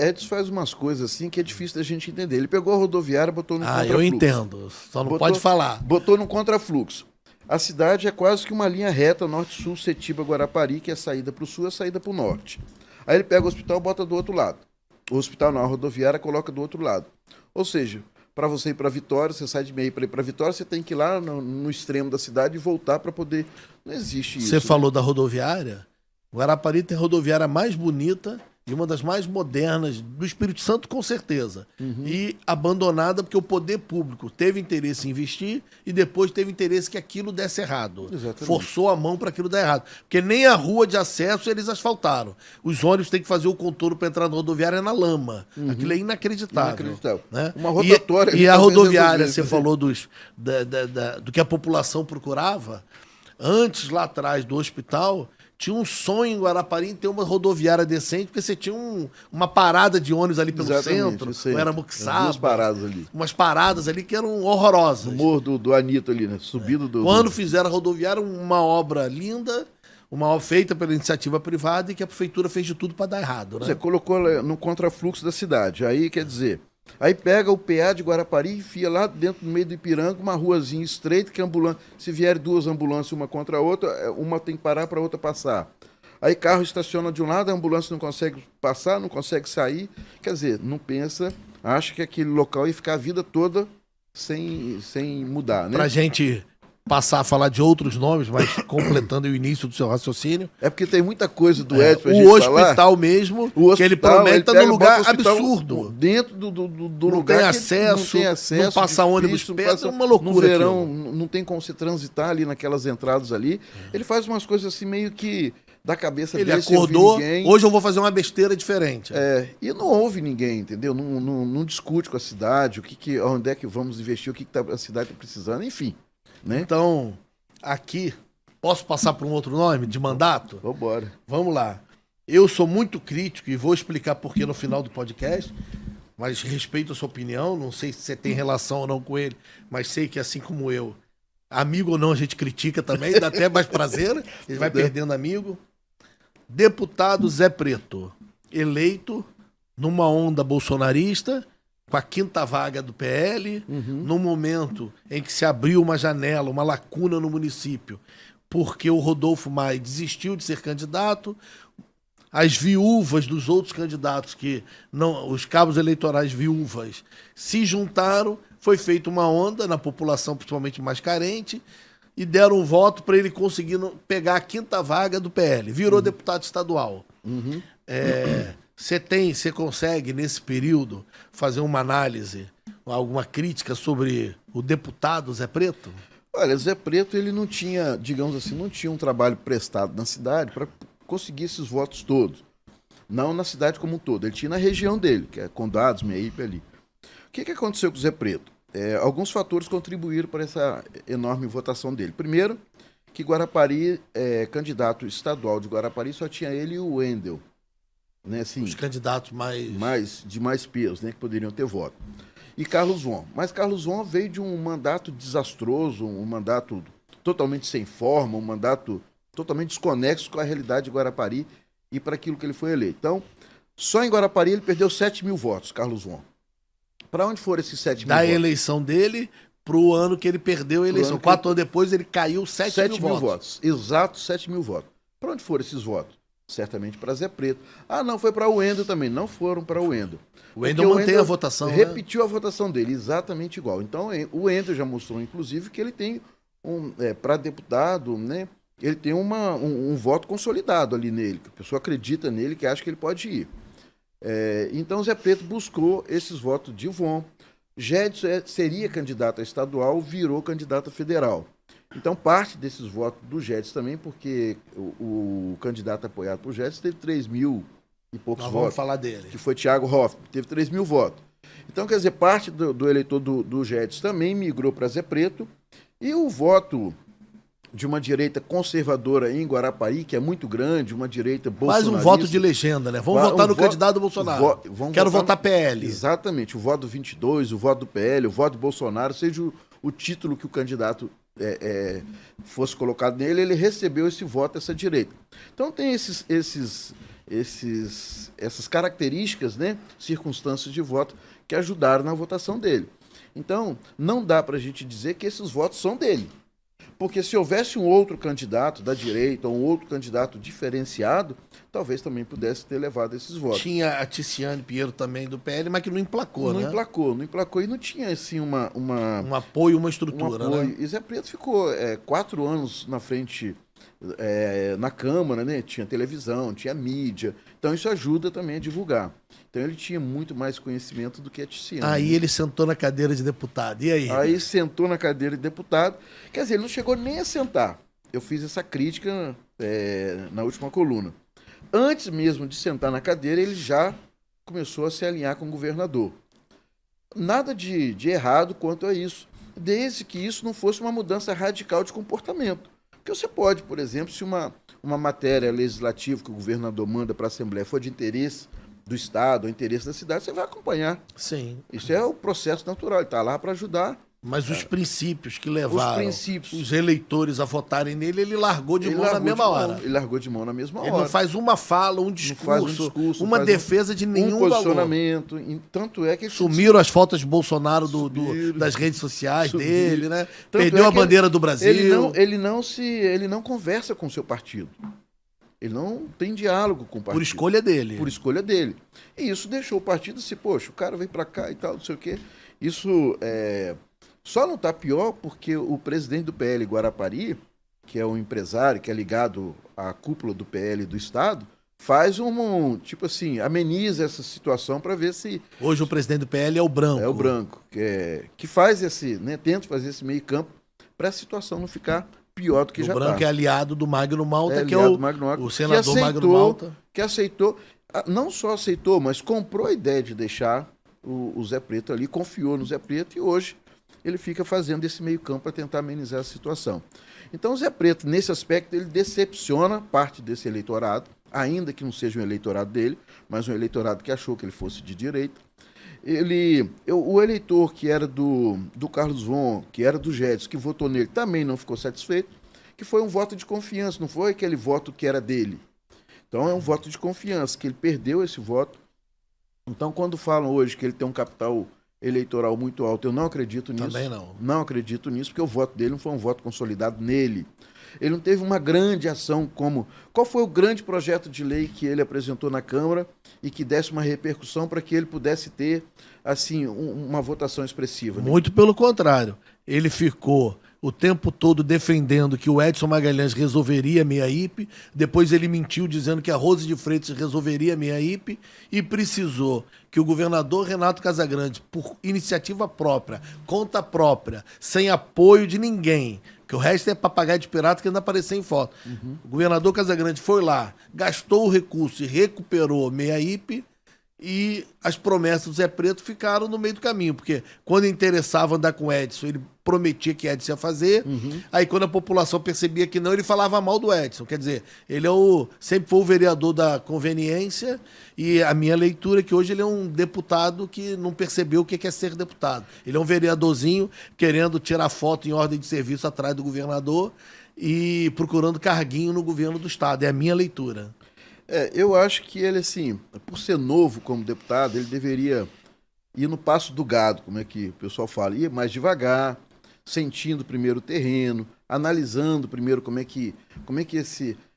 [SPEAKER 2] Edson faz umas coisas assim que é difícil da gente entender. Ele pegou a rodoviária, botou no contrafluxo.
[SPEAKER 1] Eu entendo, só não pode falar.
[SPEAKER 2] Botou no contrafluxo. A cidade é quase que uma linha reta, norte-sul, Setiba-Guarapari, que é a saída para o sul e a saída para o norte. Aí ele pega o hospital e bota do outro lado. O hospital não, a rodoviária coloca do outro lado. Ou seja, para você ir para Vitória, você sai de meio para ir para Vitória, você tem que ir lá no extremo da cidade e voltar para poder... Não existe isso.
[SPEAKER 1] Você falou da rodoviária? Guarapari tem a rodoviária mais bonita e uma das mais modernas do Espírito Santo, com certeza. E abandonada porque o poder público teve interesse em investir e depois teve interesse que aquilo desse errado.
[SPEAKER 2] Exatamente.
[SPEAKER 1] Forçou a mão para aquilo dar errado. Porque nem a rua de acesso eles asfaltaram. Os ônibus têm que fazer o contorno para entrar na rodoviária na lama. Aquilo é inacreditável.
[SPEAKER 2] Inacreditável.
[SPEAKER 1] Né?
[SPEAKER 2] Uma rotatória.
[SPEAKER 1] E a rodoviária, você
[SPEAKER 2] vezes.
[SPEAKER 1] falou do que a população procurava. Antes, lá atrás do hospital, tinha um sonho em Guarapari em ter uma rodoviária decente, porque você tinha uma parada de ônibus ali pelo centro, ou era Muxaba.
[SPEAKER 2] Duas paradas ali.
[SPEAKER 1] Umas paradas ali que eram horrorosas.
[SPEAKER 2] No morro do Anitta ali, né? Subido do...
[SPEAKER 1] Quando fizeram a rodoviária, uma obra linda, uma obra feita pela iniciativa privada e que a prefeitura fez de tudo para dar errado. Né?
[SPEAKER 2] Você colocou no contrafluxo da cidade. Aí, quer dizer... Aí pega o PA de Guarapari e enfia lá dentro do meio do Ipiranga, uma ruazinha estreita, que ambulância, se vier duas ambulâncias uma contra a outra, uma tem que parar para a outra passar. Aí carro estaciona de um lado, a ambulância não consegue passar, não consegue sair. Quer dizer, não pensa, acha que aquele local ia ficar a vida toda sem mudar, né?
[SPEAKER 1] Pra gente passar a falar de outros nomes, mas completando o início do seu raciocínio.
[SPEAKER 2] É porque tem muita coisa do Edson pra gente
[SPEAKER 1] O
[SPEAKER 2] falar.
[SPEAKER 1] hospital mesmo,
[SPEAKER 2] O hospital,
[SPEAKER 1] que ele promete estar num lugar
[SPEAKER 2] bota o hospital
[SPEAKER 1] absurdo.
[SPEAKER 2] Dentro do
[SPEAKER 1] Não
[SPEAKER 2] lugar
[SPEAKER 1] tem
[SPEAKER 2] que
[SPEAKER 1] acesso,
[SPEAKER 2] não tem acesso,
[SPEAKER 1] não passa ônibus
[SPEAKER 2] difícil,
[SPEAKER 1] perto, é uma loucura
[SPEAKER 2] No verão,
[SPEAKER 1] aquilo.
[SPEAKER 2] não tem como se transitar ali naquelas entradas ali. Ele faz umas coisas assim meio que da cabeça
[SPEAKER 1] Ele
[SPEAKER 2] dele, sem ouvir
[SPEAKER 1] acordou,
[SPEAKER 2] ninguém.
[SPEAKER 1] hoje eu vou fazer uma besteira diferente.
[SPEAKER 2] E não ouve ninguém, entendeu? Não discute com a cidade, onde é que vamos investir, o que a cidade está precisando, enfim. Né?
[SPEAKER 1] Então, aqui, posso passar para um outro nome de mandato?
[SPEAKER 2] Vambora.
[SPEAKER 1] Vamos lá. Eu sou muito crítico e vou explicar por que no final do podcast, mas respeito a sua opinião, não sei se você tem relação ou não com ele, mas sei que assim como eu, amigo ou não a gente critica também, dá até mais prazer, ele vai perdendo amigo. Deputado Zé Preto, eleito numa onda bolsonarista, com a quinta vaga do PL, no momento em que se abriu uma janela, uma lacuna no município, porque o Rodolfo Maia desistiu de ser candidato, as viúvas dos outros candidatos, que não, os cabos eleitorais viúvas, se juntaram, foi feita uma onda na população, principalmente mais carente, e deram um voto para ele conseguir pegar a quinta vaga do PL. Virou deputado estadual. Você consegue, nesse período, fazer uma análise, alguma crítica sobre o deputado Zé Preto?
[SPEAKER 2] Olha, Zé Preto, ele não tinha, digamos assim, não tinha um trabalho prestado na cidade para conseguir esses votos todos. Não na cidade como um todo. Ele tinha na região dele, que é Condados, Meipe ali. O que aconteceu com o Zé Preto? Alguns fatores contribuíram para essa enorme votação dele. Primeiro, que Guarapari, candidato estadual de Guarapari, só tinha ele e o Wendel. Né, assim,
[SPEAKER 1] os candidatos
[SPEAKER 2] de mais peso, né, que poderiam ter voto. E Carlos Von. Mas Carlos Von veio de um mandato desastroso, um mandato totalmente sem forma, um mandato totalmente desconexo com a realidade de Guarapari e para aquilo que ele foi eleito. Então, só em Guarapari ele perdeu 7 mil votos, Carlos Von. Para onde foram esses 7 mil votos?
[SPEAKER 1] Da eleição dele para o ano que ele perdeu a eleição. 4 anos depois ele caiu 7 mil votos.
[SPEAKER 2] Exato, 7 mil votos. Para onde foram esses votos? Certamente para Zé Preto. Ah, não, foi para o Wendel também. Não foram para o Wendel.
[SPEAKER 1] O Wendel mantém a votação.
[SPEAKER 2] Repetiu a votação dele, exatamente igual. Então, o Wendel já mostrou, inclusive, que ele tem, para deputado, né, ele tem um voto consolidado ali nele, que a pessoa acredita nele, que acha que ele pode ir. Então, Zé Preto buscou esses votos de Von. Gedson seria candidato a estadual, virou candidato a federal. Então, parte desses votos do Gedson também, porque o candidato apoiado por Gedson teve 3 mil e poucos votos.
[SPEAKER 1] Vamos falar dele.
[SPEAKER 2] Que foi Thiago Hoffmann, teve 3 mil votos. Então, quer dizer, parte do eleitor do Gedson também migrou para Zé Preto. E o voto de uma direita conservadora em Guarapari, que é muito grande, uma direita bolsonarista.
[SPEAKER 1] Quase um voto de legenda, né? Vamos votar no candidato do Bolsonaro. Quero votar PL.
[SPEAKER 2] Exatamente. O voto do 22, o voto do PL, o voto do Bolsonaro, seja o título que o candidato fosse colocado nele, ele recebeu esse voto, essa direita. Então tem essas características, né, circunstâncias de voto que ajudaram na votação dele. Então, não dá para a gente dizer que esses votos são dele. Porque se houvesse um outro candidato da direita, ou um outro candidato diferenciado, talvez também pudesse ter levado esses votos.
[SPEAKER 1] Tinha a Ticiane Pinheiro também do PL, mas que não emplacou,
[SPEAKER 2] não
[SPEAKER 1] né?
[SPEAKER 2] Não emplacou e não tinha assim
[SPEAKER 1] um apoio, uma estrutura,
[SPEAKER 2] um apoio.
[SPEAKER 1] né?
[SPEAKER 2] E Zé Preto ficou 4 anos na frente na Câmara, né? Tinha televisão, tinha mídia. Então isso ajuda também a divulgar. Então ele tinha muito mais conhecimento do que a Ticiana.
[SPEAKER 1] Aí ele sentou na cadeira de deputado. E aí?
[SPEAKER 2] Aí sentou na cadeira de deputado. Quer dizer, ele não chegou nem a sentar. Eu fiz essa crítica na última coluna. Antes mesmo de sentar na cadeira, ele já começou a se alinhar com o governador. Nada de errado quanto a isso, desde que isso não fosse uma mudança radical de comportamento. Porque você pode, por exemplo, se uma matéria legislativa que o governador manda para a Assembleia for de interesse do Estado, ou interesse da cidade, você vai acompanhar.
[SPEAKER 1] Sim.
[SPEAKER 2] Isso é o processo natural, ele está lá para ajudar.
[SPEAKER 1] Mas os princípios que levaram
[SPEAKER 2] os
[SPEAKER 1] eleitores a votarem nele, ele largou de mão na mesma hora.
[SPEAKER 2] Ele largou de mão na mesma hora.
[SPEAKER 1] Ele não faz uma fala, um discurso, uma defesa de nenhum
[SPEAKER 2] posicionamento. Tanto é que
[SPEAKER 1] sumiram as fotos de Bolsonaro das redes sociais dele, né? Perdeu a bandeira do Brasil.
[SPEAKER 2] Ele não conversa com o seu partido. Ele não tem diálogo com o partido.
[SPEAKER 1] Por escolha dele.
[SPEAKER 2] Por escolha dele. E isso deixou o partido assim, poxa, o cara vem pra cá e tal, não sei o quê. Isso só não tá pior porque o presidente do PL Guarapari, que é um empresário que é ligado à cúpula do PL do Estado, faz tipo assim, ameniza essa situação para ver se...
[SPEAKER 1] Hoje o presidente do PL é o Branco.
[SPEAKER 2] É o Branco, que faz tenta fazer esse meio campo para a situação não ficar pior do que já está.
[SPEAKER 1] O Branco é aliado do Magno Malta, que é o senador Magno Malta.
[SPEAKER 2] Que aceitou, não só aceitou, mas comprou a ideia de deixar o Zé Preto ali, confiou no Zé Preto e hoje ele fica fazendo esse meio campo para tentar amenizar a situação. Então o Zé Preto, nesse aspecto, ele decepciona parte desse eleitorado, ainda que não seja um eleitorado dele, mas um eleitorado que achou que ele fosse de direita. O eleitor que era do Carlos Von, que era do Gédson, que votou nele, também não ficou satisfeito, que foi um voto de confiança, não foi aquele voto que era dele. Então é um voto de confiança, que ele perdeu esse voto. Então quando falam hoje que ele tem um capital eleitoral muito alto, eu não acredito nisso.
[SPEAKER 1] Também não.
[SPEAKER 2] Não acredito nisso, porque o voto dele não foi um voto consolidado nele. Ele não teve uma grande ação como... Qual foi o grande projeto de lei que ele apresentou na Câmara e que desse uma repercussão para que ele pudesse ter, assim, uma votação expressiva? Né?
[SPEAKER 1] Muito pelo contrário. Ele ficou o tempo todo defendendo que o Edson Magalhães resolveria a Meiaípe, depois ele mentiu dizendo que a Rose de Freitas resolveria a Meiaípe e precisou que o governador Renato Casagrande, por iniciativa própria, conta própria, sem apoio de ninguém, que o resto é papagaio de pirata que ainda apareceu em foto. Uhum. O governador Casagrande foi lá, gastou o recurso e recuperou Meiaípe, e as promessas do Zé Preto ficaram no meio do caminho, porque quando interessava andar com o Edson, ele prometia que Edson ia fazer, aí quando a população percebia que não, ele falava mal do Edson. Quer dizer, ele sempre foi o vereador da conveniência, e a minha leitura é que hoje ele é um deputado que não percebeu o que é ser deputado. Ele é um vereadorzinho querendo tirar foto em ordem de serviço atrás do governador e procurando carguinho no governo do estado. É a minha leitura.
[SPEAKER 2] Eu acho que ele, assim, por ser novo como deputado, ele deveria ir no passo do gado, como é que o pessoal fala, ir mais devagar, sentindo primeiro o terreno, analisando primeiro como é que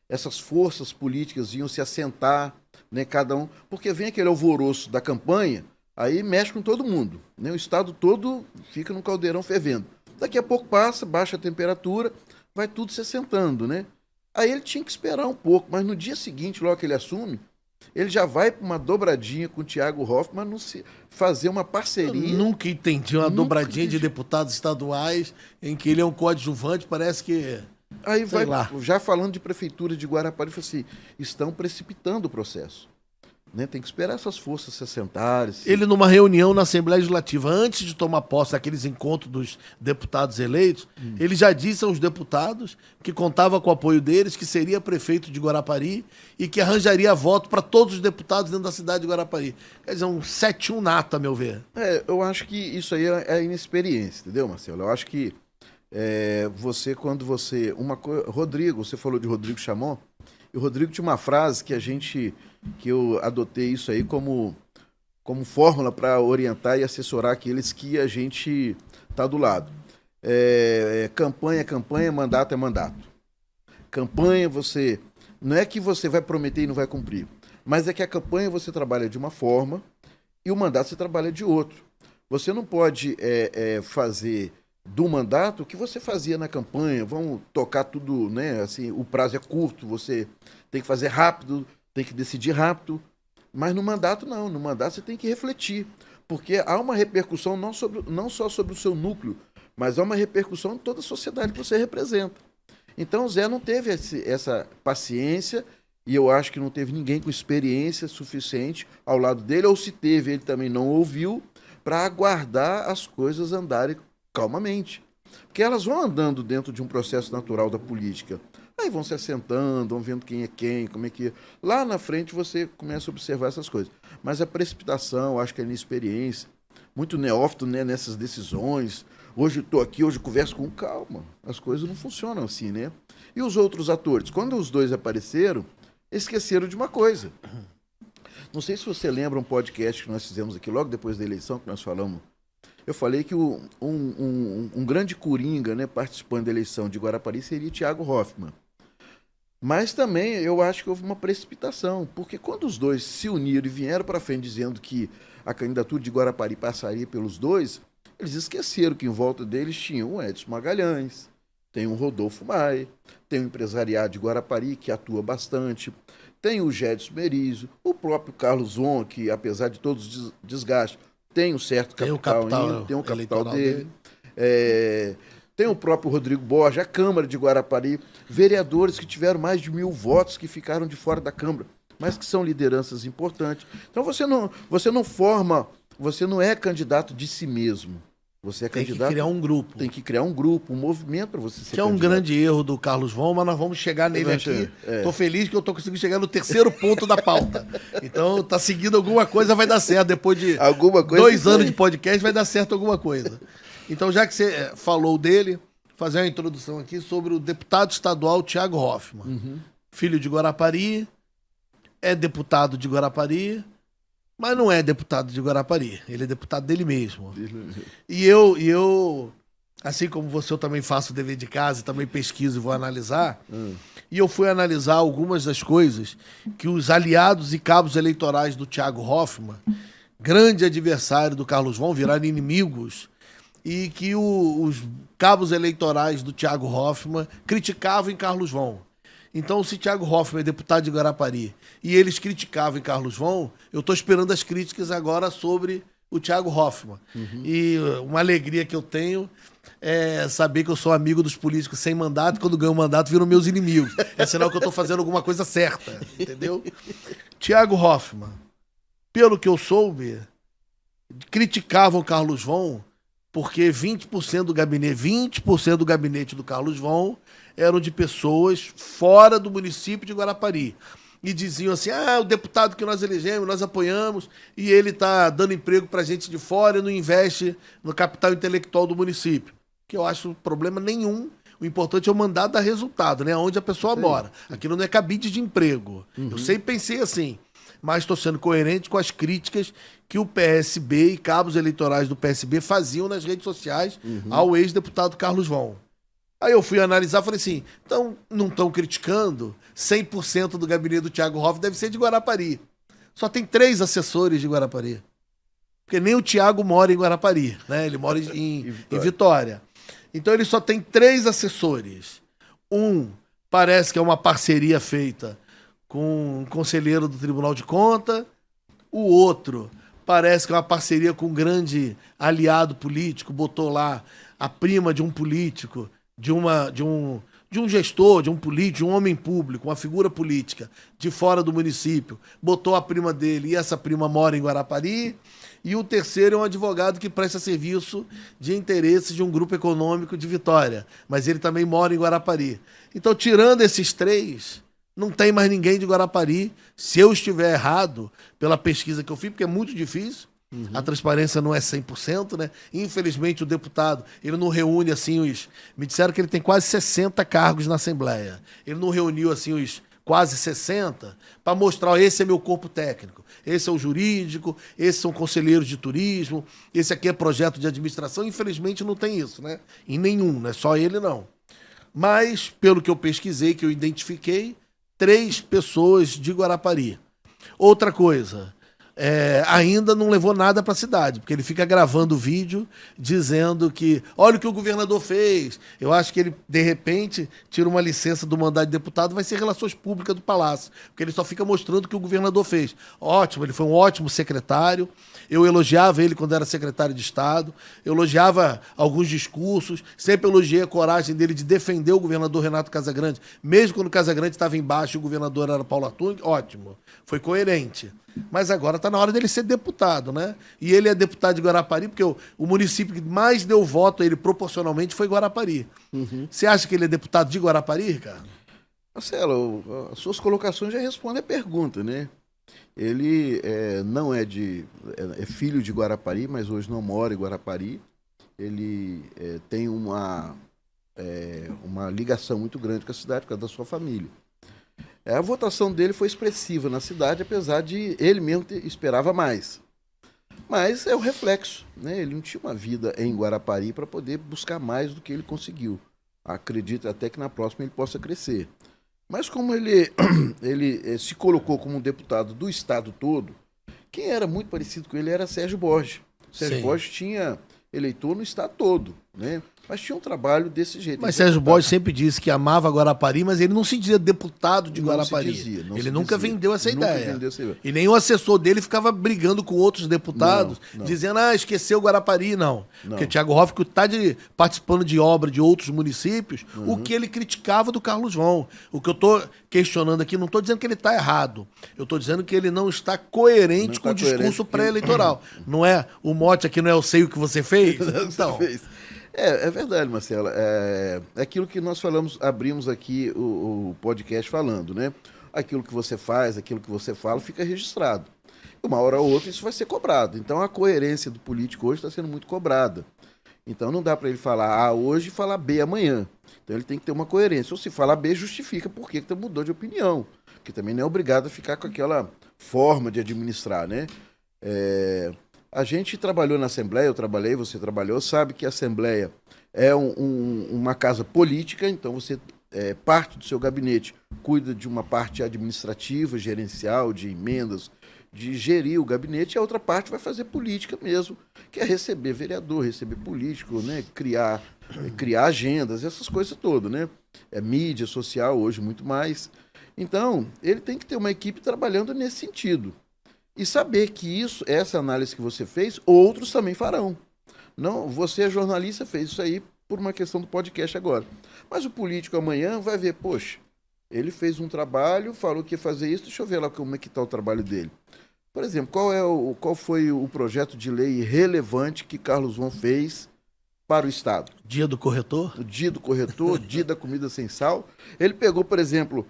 [SPEAKER 2] essas forças políticas iam se assentar, né, cada um, porque vem aquele alvoroço da campanha, aí mexe com todo mundo, né, o estado todo fica num caldeirão fervendo. Daqui a pouco passa, baixa a temperatura, vai tudo se assentando, né? Aí ele tinha que esperar um pouco, mas no dia seguinte, logo que ele assume, ele já vai para uma dobradinha com o Thiago Hoffmann, fazer uma parceria.
[SPEAKER 1] Eu nunca entendi uma dobradinha de deputados estaduais em que ele é um coadjuvante, parece que...
[SPEAKER 2] Aí vai, já falando de prefeitura de Guarapari, falou assim, estão precipitando o processo. Né? Tem que esperar essas forças se assentarem.
[SPEAKER 1] Ele, numa reunião na Assembleia Legislativa, antes de tomar posse daqueles encontros dos deputados eleitos, ele já disse aos deputados que contava com o apoio deles, que seria prefeito de Guarapari e que arranjaria voto para todos os deputados dentro da cidade de Guarapari. Quer dizer, um 7-1 nato, a meu ver.
[SPEAKER 2] Eu acho que isso aí é inexperiência, entendeu, Marcelo? Eu acho que Rodrigo, você falou de Rodrigo Chamon, e o Rodrigo tinha uma frase que eu adotei isso aí como fórmula para orientar e assessorar aqueles que a gente está do lado. Campanha é campanha, mandato é mandato. Campanha não é que você vai prometer e não vai cumprir, mas é que a campanha você trabalha de uma forma e o mandato você trabalha de outro. Você não pode fazer do mandato, o que você fazia na campanha, vamos tocar tudo, né? Assim, o prazo é curto, você tem que fazer rápido, tem que decidir rápido, mas no mandato não, no mandato você tem que refletir, porque há uma repercussão não só sobre o seu núcleo, mas há uma repercussão em toda a sociedade que você representa. Então o Zé não teve essa paciência, e eu acho que não teve ninguém com experiência suficiente ao lado dele, ou se teve, ele também não ouviu, para aguardar as coisas andarem calmamente. Porque elas vão andando dentro de um processo natural da política. Aí vão se assentando, vão vendo quem é quem, como é que é. Lá na frente você começa a observar essas coisas. Mas a precipitação, acho que a inexperiência, muito neófito, né, nessas decisões. Hoje estou aqui, hoje converso com calma. As coisas não funcionam assim, né? E os outros atores? Quando os dois apareceram, esqueceram de uma coisa. Não sei se você lembra um podcast que nós fizemos aqui logo depois da eleição, que nós falamos. Eu falei que um grande coringa, né, participando da eleição de Guarapari seria Thiago Hoffmann. Mas também eu acho que houve uma precipitação, porque quando os dois se uniram e vieram para frente dizendo que a candidatura de Guarapari passaria pelos dois, eles esqueceram que em volta deles tinha o Edson Magalhães, tem o Rodolfo Maia, tem o empresariado de Guarapari, que atua bastante, tem o Gédson Merizo, o próprio Carlos Von, que apesar de todos os desgastes, tem um certo capital ainda, tem um capital dele. Tem o próprio Rodrigo Borges, a Câmara de Guarapari, vereadores que tiveram mais de 1.000 votos que ficaram de fora da Câmara, mas que são lideranças importantes. Então você não forma, você não é candidato de si mesmo. Você é candidato.
[SPEAKER 1] Tem que criar um grupo.
[SPEAKER 2] Tem que criar um grupo, um movimento para você ser
[SPEAKER 1] que é um
[SPEAKER 2] candidato.
[SPEAKER 1] grande erro do Carlos Von, mas nós vamos chegar nele aqui. Estou feliz que eu estou conseguindo chegar no terceiro ponto da pauta. Então, tá seguindo alguma coisa, vai dar certo. Depois de 2 anos de podcast, vai dar certo alguma coisa. Então, já que você falou dele, fazer uma introdução aqui sobre o deputado estadual Thiago Hoffmann. Filho de Guarapari, é deputado de Guarapari, mas não é deputado de Guarapari. Ele é deputado dele mesmo. E eu, assim como você, eu também faço o dever de casa, também pesquiso e vou analisar. E eu fui analisar algumas das coisas que os aliados e cabos eleitorais do Thiago Hoffmann, grande adversário do Carlos Von, viraram inimigos, e que os cabos eleitorais do Thiago Hoffmann criticavam em Carlos Von. Então, se Thiago Hoffmann é deputado de Guarapari e eles criticavam em Carlos Von, eu estou esperando as críticas agora sobre o Thiago Hoffmann. E uma alegria que eu tenho é saber que eu sou amigo dos políticos sem mandato, quando ganho mandato viram meus inimigos. É sinal que eu estou fazendo alguma coisa certa, entendeu? Thiago Hoffmann, pelo que eu soube, criticavam Carlos Von porque 20% do gabinete do Carlos Von eram de pessoas fora do município de Guarapari. E diziam assim, o deputado que nós elegemos, nós apoiamos, e ele está dando emprego para gente de fora e não investe no capital intelectual do município. Que eu acho problema nenhum. O importante é o mandato dar resultado, né? Onde a pessoa mora. Aquilo não é cabide de emprego. Eu sempre pensei assim. Mas estou sendo coerente com as críticas que o PSB e cabos eleitorais do PSB faziam nas redes sociais ao ex-deputado Carlos Von. Aí eu fui analisar e falei assim, então não estão criticando, 100% do gabinete do Thiago Hoffmann deve ser de Guarapari. Só tem 3 assessores de Guarapari. Porque nem o Thiago mora em Guarapari, né? Ele mora em Vitória. Então ele só tem 3 assessores. Um parece que é uma parceria feita com um conselheiro do Tribunal de Contas. O outro parece que é uma parceria com um grande aliado político, botou lá a prima de um político, de um gestor, de um político, de um homem público, uma figura política de fora do município, botou a prima dele e essa prima mora em Guarapari. E o terceiro é um advogado que presta serviço de interesses de um grupo econômico de Vitória, mas ele também mora em Guarapari. Então, tirando esses 3, não tem mais ninguém de Guarapari. Se eu estiver errado pela pesquisa que eu fiz, porque é muito difícil, a transparência não é 100%, né? Infelizmente, o deputado, ele não reúne assim os... Me disseram que ele tem quase 60 cargos na Assembleia. Ele não reuniu assim os quase 60 para mostrar, ó, esse é meu corpo técnico, esse é o jurídico, esses são conselheiros de turismo, esse aqui é projeto de administração. Infelizmente, não tem isso, né? Em nenhum, não é só ele, não. Mas, pelo que eu pesquisei, que eu identifiquei, 3 pessoas de Guarapari. Outra coisa, ainda não levou nada para a cidade, porque ele fica gravando vídeo dizendo que olha o que o governador fez. Eu acho que ele, de repente, tira uma licença do mandato de deputado, vai ser relações públicas do Palácio, porque ele só fica mostrando o que o governador fez. Ótimo, ele foi um ótimo secretário, eu elogiava ele quando era secretário de Estado, eu elogiava alguns discursos, sempre elogiei a coragem dele de defender o governador Renato Casagrande, mesmo quando o Casagrande estava embaixo e o governador era Paulo Atung, ótimo, foi coerente. Mas agora está na hora dele ser deputado, né? E ele é deputado de Guarapari, porque o município que mais deu voto a ele proporcionalmente foi Guarapari. Você acha que ele é deputado de Guarapari, Ricardo?
[SPEAKER 2] Marcelo, as suas colocações já respondem a pergunta, né? Ele não é filho de Guarapari, mas hoje não mora em Guarapari. Ele tem uma ligação muito grande com a cidade por causa da sua família. A votação dele foi expressiva na cidade, apesar de ele mesmo esperava mais. Mas é o reflexo, né? Ele não tinha uma vida em Guarapari para poder buscar mais do que ele conseguiu. Acredito até que na próxima ele possa crescer. Mas como ele se colocou como um deputado do estado todo, quem era muito parecido com ele era Sérgio Borges. Sérgio Borges tinha eleitor no estado todo, né? Mas tinha um trabalho desse jeito.
[SPEAKER 1] Mas Sérgio Borges sempre disse que amava Guarapari, mas ele não se dizia deputado de Guarapari. Ele nunca vendeu essa ideia. E nem o assessor dele ficava brigando com outros deputados, dizendo, esqueceu Guarapari, não. Porque Thiago Hoff, que está participando de obra de outros municípios, o que ele criticava do Carlos João. O que eu estou questionando aqui, não estou dizendo que ele está errado. Eu estou dizendo que ele não está coerente com o discurso pré-eleitoral. Não é? O mote aqui não é eu sei o que você fez? Então...
[SPEAKER 2] É verdade, Marcelo. É aquilo que nós abrimos aqui o podcast falando, né? Aquilo que você faz, aquilo que você fala, fica registrado. Uma hora ou outra isso vai ser cobrado. Então a coerência do político hoje está sendo muito cobrada. Então não dá para ele falar A hoje e falar B amanhã. Então ele tem que ter uma coerência. Ou se fala B, justifica por que mudou de opinião. Porque também não é obrigado a ficar com aquela forma de administrar, né? A gente trabalhou na Assembleia, eu trabalhei, você trabalhou, sabe que a Assembleia é uma casa política, então você, parte do seu gabinete, cuida de uma parte administrativa, gerencial, de emendas, de gerir o gabinete, e a outra parte vai fazer política mesmo, que é receber vereador, receber político, né? Criar agendas, essas coisas todas, né? Mídia social hoje muito mais. Então, ele tem que ter uma equipe trabalhando nesse sentido. E saber que essa análise que você fez, outros também farão. Não, você é jornalista, fez isso aí por uma questão do podcast agora. Mas o político amanhã vai ver, poxa, ele fez um trabalho, falou que ia fazer isso, deixa eu ver lá como é que está o trabalho dele. Por exemplo, qual foi o projeto de lei relevante que Carlos João fez para o Estado?
[SPEAKER 1] Dia do corretor?
[SPEAKER 2] O dia do corretor, dia da comida sem sal. Ele pegou, por exemplo,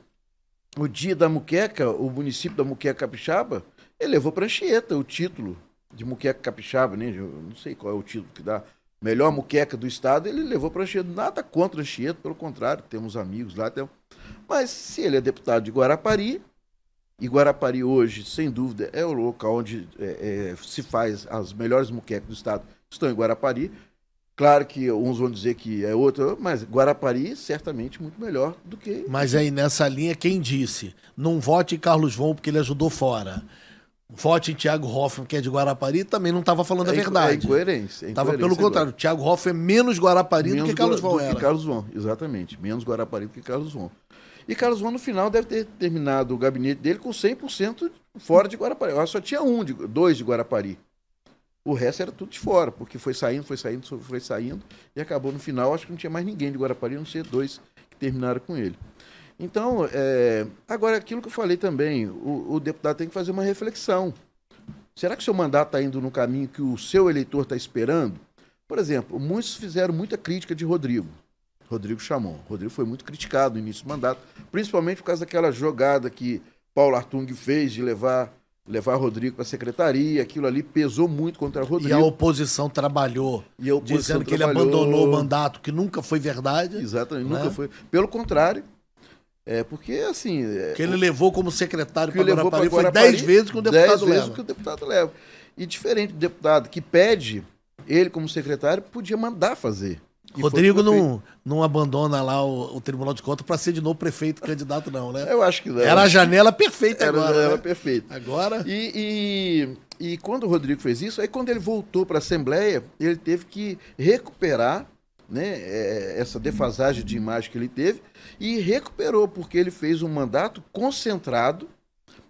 [SPEAKER 2] o dia da muqueca, o município da Muqueca Capixaba, ele levou para Anchieta o título de Muqueca Capixaba, né? Eu não sei qual é o título que dá. Melhor muqueca do estado, ele levou para Anchieta. Nada contra Anchieta, pelo contrário, temos amigos lá. Mas se ele é deputado de Guarapari, e Guarapari hoje, sem dúvida, é o local onde se faz as melhores muquecas do estado, estão em Guarapari. Claro que uns vão dizer que é outro, mas Guarapari certamente muito melhor do que...
[SPEAKER 1] Mas aí nessa linha, quem disse? Não vote em Carlos João porque ele ajudou fora. Vote em Thiago Hoffmann, que é de Guarapari, também não estava falando a verdade.
[SPEAKER 2] É incoerência.
[SPEAKER 1] Estava pelo contrário. Thiago Hoffmann é menos Guarapari do que Carlos João era.
[SPEAKER 2] Do que Carlos João, exatamente. Menos Guarapari do que Carlos João. E Carlos João, no final, deve ter terminado o gabinete dele com 100% fora de Guarapari. Eu acho que só tinha dois de Guarapari. O resto era tudo de fora, porque foi saindo, e acabou no final, acho que não tinha mais ninguém de Guarapari, a não ser dois que terminaram com ele. Então, agora aquilo que eu falei também, o deputado tem que fazer uma reflexão. Será que o seu mandato está indo no caminho que o seu eleitor está esperando? Por exemplo, muitos fizeram muita crítica de Rodrigo Chamon. Rodrigo foi muito criticado no início do mandato, principalmente por causa daquela jogada que Paulo Atung fez de levar Rodrigo para a secretaria, aquilo ali pesou muito contra Rodrigo.
[SPEAKER 1] E a oposição trabalhou, dizendo que ele abandonou o mandato, que nunca foi verdade.
[SPEAKER 2] Exatamente, nunca foi. Pelo contrário, porque assim...
[SPEAKER 1] que ele levou como secretário para Guarapari foi 10 vezes que o deputado leva. 10 vezes
[SPEAKER 2] que o deputado leva. E diferente do deputado que pede, ele como secretário podia mandar fazer.
[SPEAKER 1] Rodrigo não abandona lá o Tribunal de Contas para ser de novo prefeito candidato, não, né?
[SPEAKER 2] Eu acho que não.
[SPEAKER 1] Era a janela perfeita
[SPEAKER 2] Era
[SPEAKER 1] agora.
[SPEAKER 2] a janela
[SPEAKER 1] né?
[SPEAKER 2] perfeita.
[SPEAKER 1] Agora.
[SPEAKER 2] E quando o Rodrigo fez isso, aí quando ele voltou para a Assembleia, ele teve que recuperar, né, essa defasagem de imagem que ele teve, e recuperou, porque ele fez um mandato concentrado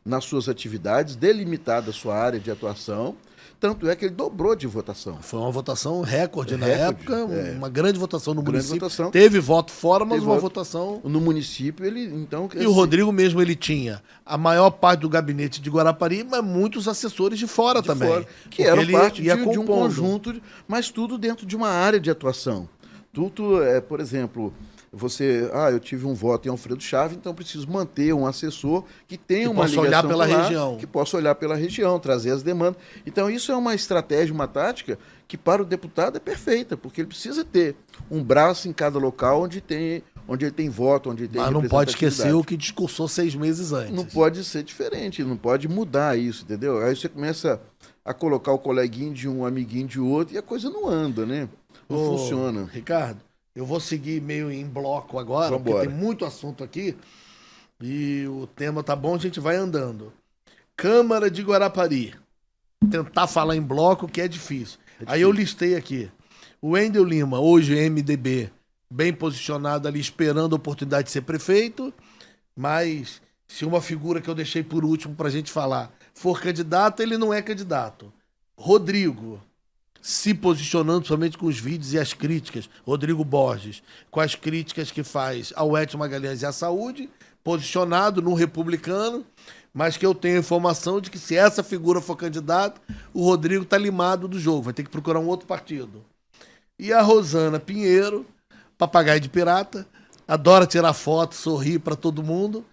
[SPEAKER 2] nas suas atividades, delimitada a sua área de atuação. Tanto é que ele dobrou de votação.
[SPEAKER 1] Foi uma votação recorde na época, uma grande votação no município.
[SPEAKER 2] Votação.
[SPEAKER 1] Teve voto fora, mas uma votação...
[SPEAKER 2] No município, ele, então...
[SPEAKER 1] E o Rodrigo mesmo, ele tinha a maior parte do gabinete de Guarapari, mas muitos assessores de fora também.
[SPEAKER 2] Fora, que era parte de um
[SPEAKER 1] compondo.
[SPEAKER 2] conjunto, mas tudo dentro de uma área de atuação. Tudo, por exemplo... eu tive um voto em Alfredo Chaves, então preciso manter um assessor que tenha uma ligação
[SPEAKER 1] olhar pela
[SPEAKER 2] lá,
[SPEAKER 1] região.
[SPEAKER 2] que possa olhar pela região, trazer as demandas. Então isso é uma estratégia, uma tática que para o deputado é perfeita, porque ele precisa ter um braço em cada local onde ele tem voto, onde ele tem
[SPEAKER 1] Mas não pode esquecer o que discursou 6 meses antes.
[SPEAKER 2] Não pode ser diferente, não pode mudar isso, entendeu? Aí você começa a colocar o coleguinho de um, amiguinho de outro, e a coisa não anda, né? Não funciona.
[SPEAKER 1] Ricardo, eu vou seguir meio em bloco agora,
[SPEAKER 2] Vambora.
[SPEAKER 1] porque tem muito assunto aqui. E o tema tá bom, a gente vai andando. Câmara de Guarapari. Tentar falar em bloco, que é difícil. Aí eu listei aqui. O Wendel Lima, hoje MDB, bem posicionado ali, esperando a oportunidade de ser prefeito. Mas se uma figura que eu deixei por último pra gente falar for candidato, ele não é candidato. Rodrigo, se posicionando somente com os vídeos e as críticas, Rodrigo Borges, com as críticas que faz ao Edson Magalhães e à saúde, posicionado num republicano, mas que eu tenho informação de que se essa figura for candidato, o Rodrigo tá limado do jogo, vai ter que procurar um outro partido. E a Rosana Pinheiro, papagaio de pirata, adora tirar foto, sorrir para todo mundo,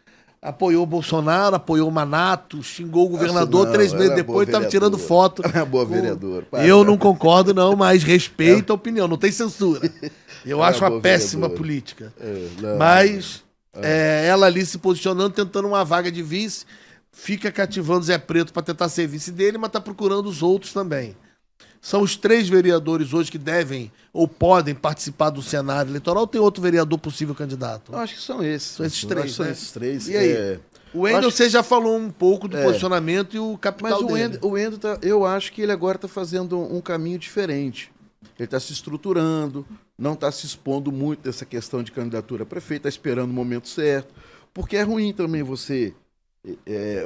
[SPEAKER 1] apoiou o Bolsonaro, apoiou o Manato, xingou o governador, 3 meses depois estava tirando foto.
[SPEAKER 2] É boa vereadora.
[SPEAKER 1] Eu não concordo não, mas respeito a opinião, não tem censura. Eu acho uma péssima política. Mas ela ali se posicionando, tentando uma vaga de vice, fica cativando Zé Preto para tentar ser vice dele, mas está procurando os outros também. São os 3 vereadores hoje que devem ou podem participar do cenário eleitoral. Tem outro vereador possível candidato?
[SPEAKER 2] Eu acho que são esses.
[SPEAKER 1] São esses 3, né?
[SPEAKER 2] São esses 3.
[SPEAKER 1] E aí? O Wendel, você já falou um pouco do posicionamento e o capital dele.
[SPEAKER 2] Mas o Wendel, eu acho que ele agora está fazendo um caminho diferente. Ele está se estruturando, não está se expondo muito dessa questão de candidatura a prefeito, está esperando o momento certo. Porque é ruim também você...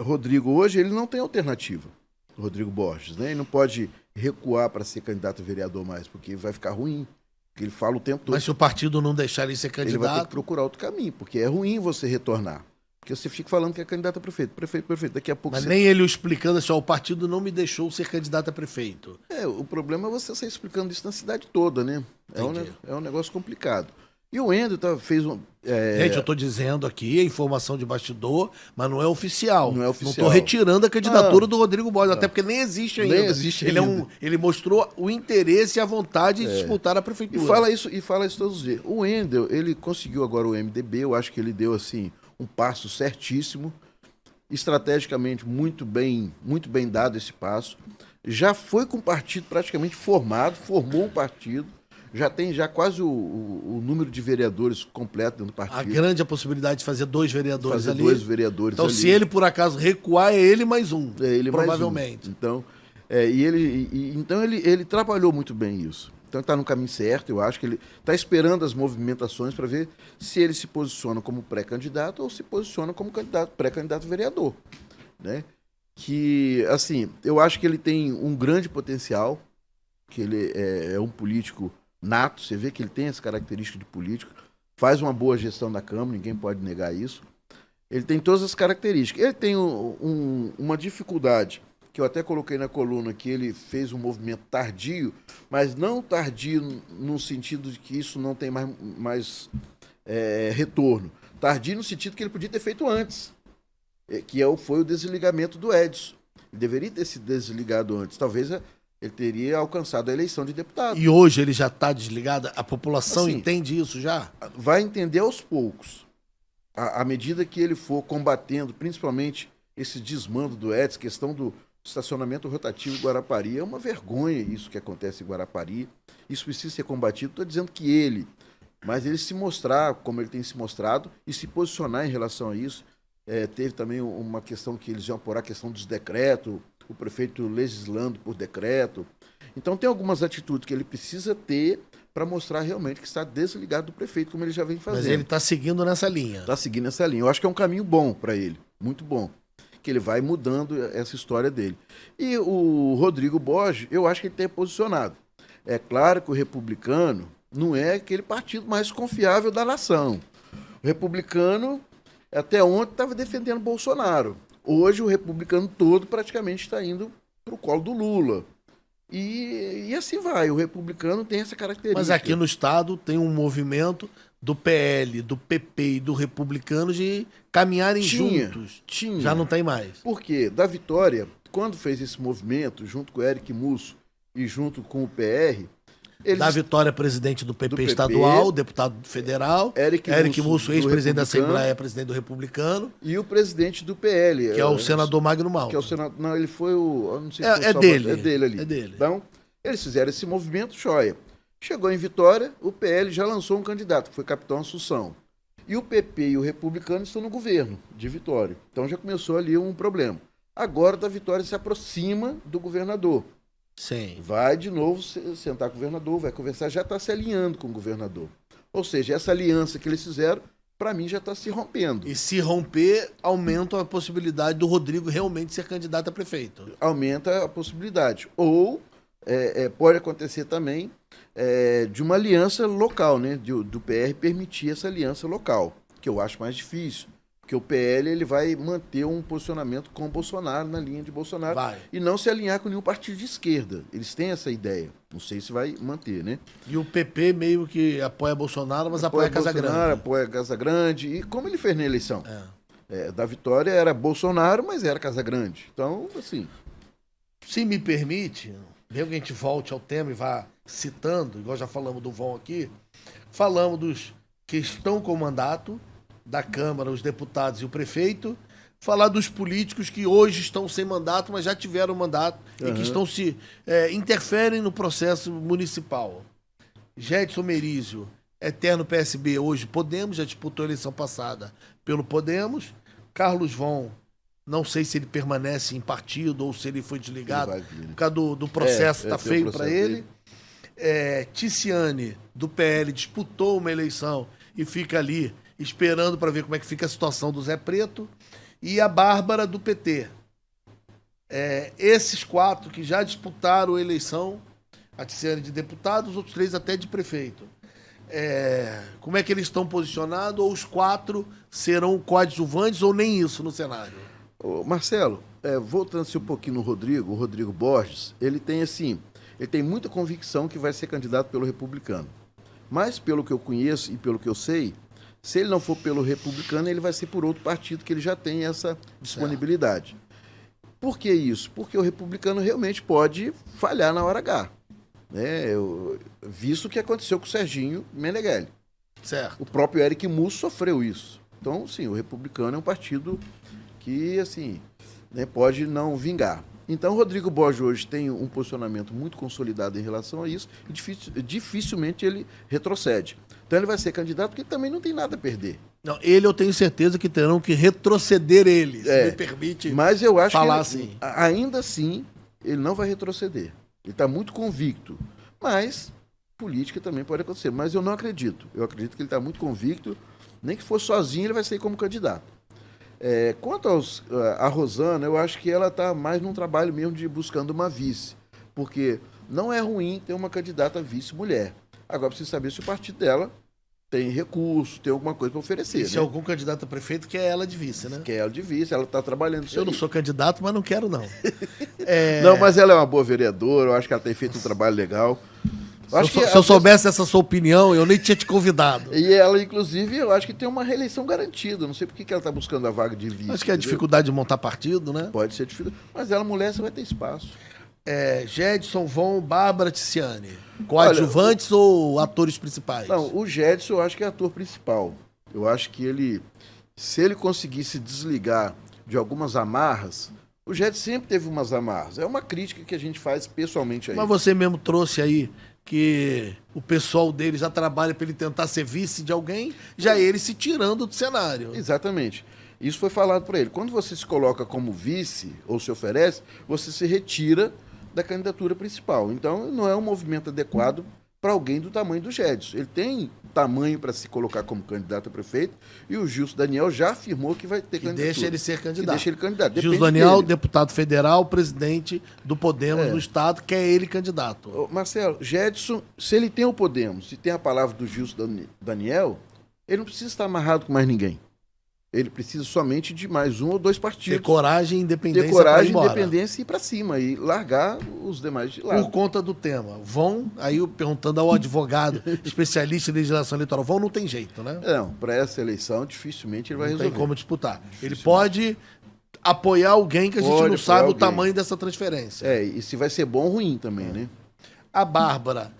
[SPEAKER 2] Rodrigo hoje, ele não tem alternativa. Rodrigo Borges, né? Ele não pode recuar para ser candidato a vereador mais, porque vai ficar ruim. Porque ele fala o tempo todo.
[SPEAKER 1] Mas se o partido não deixar ele ser candidato...
[SPEAKER 2] Ele vai ter que procurar outro caminho, porque é ruim você retornar. Porque você fica falando que é candidato a prefeito, prefeito. Daqui a pouco
[SPEAKER 1] Mas nem ele explicando assim, o partido não me deixou ser candidato a prefeito.
[SPEAKER 2] O problema é você sair explicando isso na cidade toda, né? É um negócio complicado. E o Wendel fez um...
[SPEAKER 1] Gente, eu tô dizendo aqui, a informação de bastidor, mas não é oficial.
[SPEAKER 2] Não é oficial.
[SPEAKER 1] Não tô retirando a candidatura do Rodrigo Borges, até porque nem existe ainda.
[SPEAKER 2] Nem existe ainda.
[SPEAKER 1] Ele mostrou o interesse e a vontade de disputar a prefeitura.
[SPEAKER 2] E fala isso todos os dias. O Wendel, ele conseguiu agora o MDB, eu acho que ele deu, assim, um passo certíssimo, estrategicamente muito bem dado esse passo. Já foi com o partido praticamente formado, formou um partido, já tem quase o número de vereadores completo dentro do partido.
[SPEAKER 1] A grande possibilidade de fazer 2 vereadores ali.
[SPEAKER 2] 2 vereadores
[SPEAKER 1] então,
[SPEAKER 2] ali.
[SPEAKER 1] se ele, por acaso, recuar, é ele mais um.
[SPEAKER 2] É ele
[SPEAKER 1] provavelmente.
[SPEAKER 2] Mais um. Então, ele trabalhou muito bem isso. Então, está no caminho certo, eu acho que ele está esperando as movimentações para ver se ele se posiciona como pré-candidato ou se posiciona como pré-candidato vereador, né? Que, assim, eu acho que ele tem um grande potencial, que ele é um político nato, você vê que ele tem essa característica de político, faz uma boa gestão da Câmara, ninguém pode negar isso. Ele tem todas as características. Ele tem uma dificuldade, que eu até coloquei na coluna, que ele fez um movimento tardio, mas não tardio no sentido de que isso não tem mais retorno. Tardio no sentido que ele podia ter feito antes, que foi o desligamento do Edson. Ele deveria ter se desligado antes. Talvez ele teria alcançado a eleição de deputado.
[SPEAKER 1] E hoje ele já está desligado? A população
[SPEAKER 2] assim,
[SPEAKER 1] entende isso já?
[SPEAKER 2] Vai entender aos poucos. À medida que ele for combatendo, principalmente esse desmando do Edson, questão do estacionamento rotativo em Guarapari. É uma vergonha isso que acontece em Guarapari. Isso precisa ser combatido. Estou dizendo que ele, mas ele se mostrar como ele tem se mostrado e se posicionar em relação a isso. Teve também uma questão que eles iam apurar, a questão dos decretos, o prefeito legislando por decreto. Então tem algumas atitudes que ele precisa ter para mostrar realmente que está desligado do prefeito, como ele já vem fazendo.
[SPEAKER 1] Mas ele está seguindo nessa linha.
[SPEAKER 2] Está seguindo essa linha. Eu acho que é um caminho bom para ele, muito bom. Que ele vai mudando essa história dele. E o Rodrigo Borges, eu acho que ele tem posicionado. É claro que o republicano não é aquele partido mais confiável da nação. O republicano, até ontem, estava defendendo Bolsonaro. Hoje, o republicano todo praticamente está indo para o colo do Lula. E assim vai. O republicano tem essa característica.
[SPEAKER 1] Mas aqui no estado tem um movimento do PL, do PP e do republicano de caminharem juntos.
[SPEAKER 2] Tinha.
[SPEAKER 1] Já não tem mais.
[SPEAKER 2] Porque da Vitória, quando fez esse movimento, junto com o Eric Musso e junto com o PR...
[SPEAKER 1] Da Vitória, presidente do PP estadual, deputado federal. Eric Musso, ex-presidente da Assembleia, presidente do Republicano.
[SPEAKER 2] E o presidente do PL.
[SPEAKER 1] Que é o senador Magno Malta.
[SPEAKER 2] Que é o senador... Não, ele foi o... Eu não sei se foi
[SPEAKER 1] dele.
[SPEAKER 2] É dele ali.
[SPEAKER 1] É dele.
[SPEAKER 2] Então, eles fizeram esse movimento, joia. Chegou em Vitória, o PL já lançou um candidato, que foi Capitão Assunção. E o PP e o Republicano estão no governo de Vitória. Então já começou ali um problema. Agora, da Vitória se aproxima do governador.
[SPEAKER 1] Sim.
[SPEAKER 2] Vai de novo sentar com o governador, vai conversar, já está se alinhando com o governador. Ou seja, essa aliança que eles fizeram, para mim, já está se rompendo.
[SPEAKER 1] E se romper, aumenta a possibilidade do Rodrigo realmente ser candidato a prefeito.
[SPEAKER 2] Aumenta a possibilidade. Ou pode acontecer também de uma aliança local, né? Do PR permitir essa aliança local, que eu acho mais difícil. Porque o PL ele vai manter um posicionamento com o Bolsonaro, na linha de Bolsonaro, e não se alinhar com nenhum partido de esquerda. Eles têm essa ideia. Não sei se vai manter, né?
[SPEAKER 1] E o PP meio que apoia Bolsonaro, mas apoia Casagrande.
[SPEAKER 2] Apoia Casagrande. E como ele fez na eleição? Da Vitória era Bolsonaro, mas era Casagrande. Então, assim...
[SPEAKER 1] Se me permite, mesmo que a gente volte ao tema e vá citando, igual já falamos do Von aqui, falamos dos que estão com mandato, da Câmara, os deputados e o prefeito, falar dos políticos que hoje estão sem mandato, mas já tiveram mandato e que estão interferem no processo municipal. Gedson Merizio, eterno PSB, hoje Podemos, já disputou a eleição passada pelo Podemos. Carlos Von, não sei se ele permanece em partido ou se ele foi desligado, por causa do processo, está feio para ele. Ticiane, do PL, disputou uma eleição e fica ali esperando para ver como é que fica a situação do Zé Preto, e a Bárbara do PT. Esses 4 que já disputaram a eleição, a Ticiane de deputado, os outros 3 até de prefeito. Como é que eles estão posicionados? Ou os 4 serão coadjuvantes ou nem isso no cenário?
[SPEAKER 2] Marcelo, voltando-se um pouquinho no Rodrigo, o Rodrigo Borges, ele tem muita convicção que vai ser candidato pelo Republicano. Mas, pelo que eu conheço e pelo que eu sei, se ele não for pelo Republicano, ele vai ser por outro partido que ele já tem essa disponibilidade. Por que isso? Porque o Republicano realmente pode falhar na hora H. Visto o que aconteceu com o Serginho Meneghelli.
[SPEAKER 1] Certo.
[SPEAKER 2] O próprio Eric Musso sofreu isso. Então, sim, o Republicano é um partido que, assim, pode não vingar. Então, o Rodrigo Borges hoje tem um posicionamento muito consolidado em relação a isso e dificilmente ele retrocede. Então, ele vai ser candidato porque também não tem nada a perder.
[SPEAKER 1] Não, eu tenho certeza que terão que retroceder ele, se me permite.
[SPEAKER 2] Mas eu acho
[SPEAKER 1] falar
[SPEAKER 2] que
[SPEAKER 1] assim.
[SPEAKER 2] Ainda assim, ele não vai retroceder. Ele está muito convicto. Mas política também pode acontecer. Mas eu não acredito. Eu acredito que ele está muito convicto. Nem que for sozinho, ele vai sair como candidato. Quanto a Rosana, eu acho que ela está mais num trabalho mesmo de buscando uma vice. Porque não é ruim ter uma candidata vice-mulher. Agora precisa saber se o partido dela tem recurso, tem alguma coisa para oferecer.
[SPEAKER 1] E se algum candidato a prefeito quer ela de vice, né?
[SPEAKER 2] Quer ela de vice, ela está trabalhando isso.
[SPEAKER 1] Eu não sou candidato, mas não quero, não.
[SPEAKER 2] Não, mas ela é uma boa vereadora, eu acho que ela tem feito um trabalho legal.
[SPEAKER 1] Se eu soubesse essa sua opinião, eu nem tinha te convidado.
[SPEAKER 2] E ela, inclusive, eu acho que tem uma reeleição garantida. Não sei por que ela está buscando a vaga de vice.
[SPEAKER 1] Acho que é a dificuldade de montar partido, né?
[SPEAKER 2] Pode ser difícil. Mas ela, mulher, você vai ter espaço.
[SPEAKER 1] Gedson, Von, Bárbara, Ticiane. Coadjuvantes ou atores principais?
[SPEAKER 2] Não, o Gedson eu acho que é ator principal. Eu acho que ele, se ele conseguisse desligar de algumas amarras, O Gédson sempre teve umas amarras. É uma crítica que a gente faz pessoalmente aí.
[SPEAKER 1] Mas você mesmo trouxe aí que o pessoal dele já trabalha para ele tentar ser vice de alguém, já ele se tirando do cenário.
[SPEAKER 2] Exatamente. Isso foi falado para ele. Quando você se coloca como vice ou se oferece, você se retira da candidatura principal. Então, não é um movimento adequado para alguém do tamanho do Gédson. Ele tem tamanho para se colocar como candidato a prefeito e o Gilson Daniel já afirmou que vai ter candidatura.
[SPEAKER 1] Deixa ele ser candidato.
[SPEAKER 2] Deixa ele candidato.
[SPEAKER 1] Gilson Daniel, deputado federal, presidente do Podemos do Estado, quer ele candidato.
[SPEAKER 2] Ô, Marcelo, Gédson, se ele tem o Podemos, se tem a palavra do Gilson Daniel, ele não precisa estar amarrado com mais ninguém. Ele precisa somente de mais um ou dois partidos.
[SPEAKER 1] Ter coragem e independência.
[SPEAKER 2] Ter coragem, independência e ir para cima e largar os demais de lado.
[SPEAKER 1] Por conta do tema. Vão, aí eu perguntando ao advogado, especialista em legislação eleitoral, vão não tem jeito, né?
[SPEAKER 2] Não, para essa eleição dificilmente ele vai resolver.
[SPEAKER 1] Não tem como disputar. Ele pode apoiar alguém que a gente não sabe o tamanho dessa transferência.
[SPEAKER 2] E se vai ser bom ou ruim também, né?
[SPEAKER 1] A Bárbara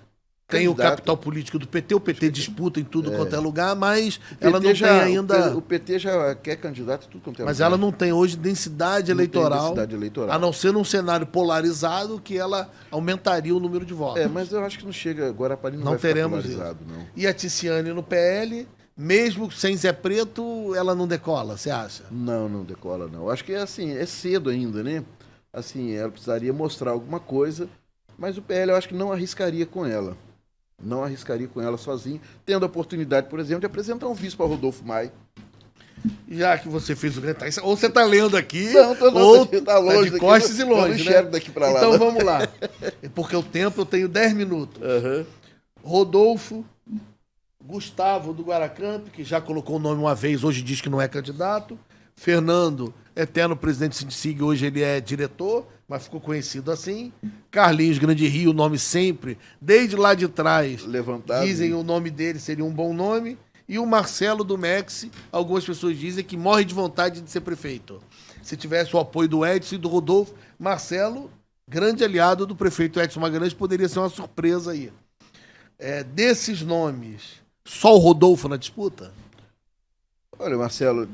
[SPEAKER 1] tem o capital político do PT, o PT disputa em tudo quanto é lugar, mas ela não tem ainda...
[SPEAKER 2] O PT já quer candidato em tudo quanto é lugar.
[SPEAKER 1] Mas ela não tem hoje densidade eleitoral,
[SPEAKER 2] densidade eleitoral,
[SPEAKER 1] a não ser num cenário polarizado que ela aumentaria o número de votos.
[SPEAKER 2] Mas eu acho que não chega, Guarapari não vai
[SPEAKER 1] teremos
[SPEAKER 2] ficar polarizado,
[SPEAKER 1] isso.
[SPEAKER 2] não.
[SPEAKER 1] E a Ticiane no PL, mesmo sem Zé Preto, ela não decola, você acha?
[SPEAKER 2] Não decola, não. Eu acho que assim, é cedo ainda, né? Assim, ela precisaria mostrar alguma coisa, mas o PL eu acho que não arriscaria com ela. Não arriscaria com ela sozinho, tendo a oportunidade, por exemplo, de apresentar um vice para Rodolfo Maia.
[SPEAKER 1] Já que você fez o grande... Ou você está lendo aqui,
[SPEAKER 2] não,
[SPEAKER 1] ou
[SPEAKER 2] tá longe
[SPEAKER 1] de costas e longe,
[SPEAKER 2] não enxergo daqui para lá.
[SPEAKER 1] Então vamos lá. Porque o tempo eu tenho 10 minutos. Rodolfo, Gustavo do Guaracamp, que já colocou o nome uma vez, hoje diz que não é candidato. Fernando, eterno presidente do Sindicig, hoje ele é diretor, mas ficou conhecido assim. Carlinhos Grande Rio, o nome sempre, desde lá de trás,
[SPEAKER 2] levantado,
[SPEAKER 1] dizem o nome dele seria um bom nome. E o Marcelo do Mex, algumas pessoas dizem que morre de vontade de ser prefeito. Se tivesse o apoio do Edson e do Rodolfo, Marcelo, grande aliado do prefeito Edson Magalhães, poderia ser uma surpresa aí. Desses nomes, só o Rodolfo na disputa?
[SPEAKER 2] Olha, Marcelo,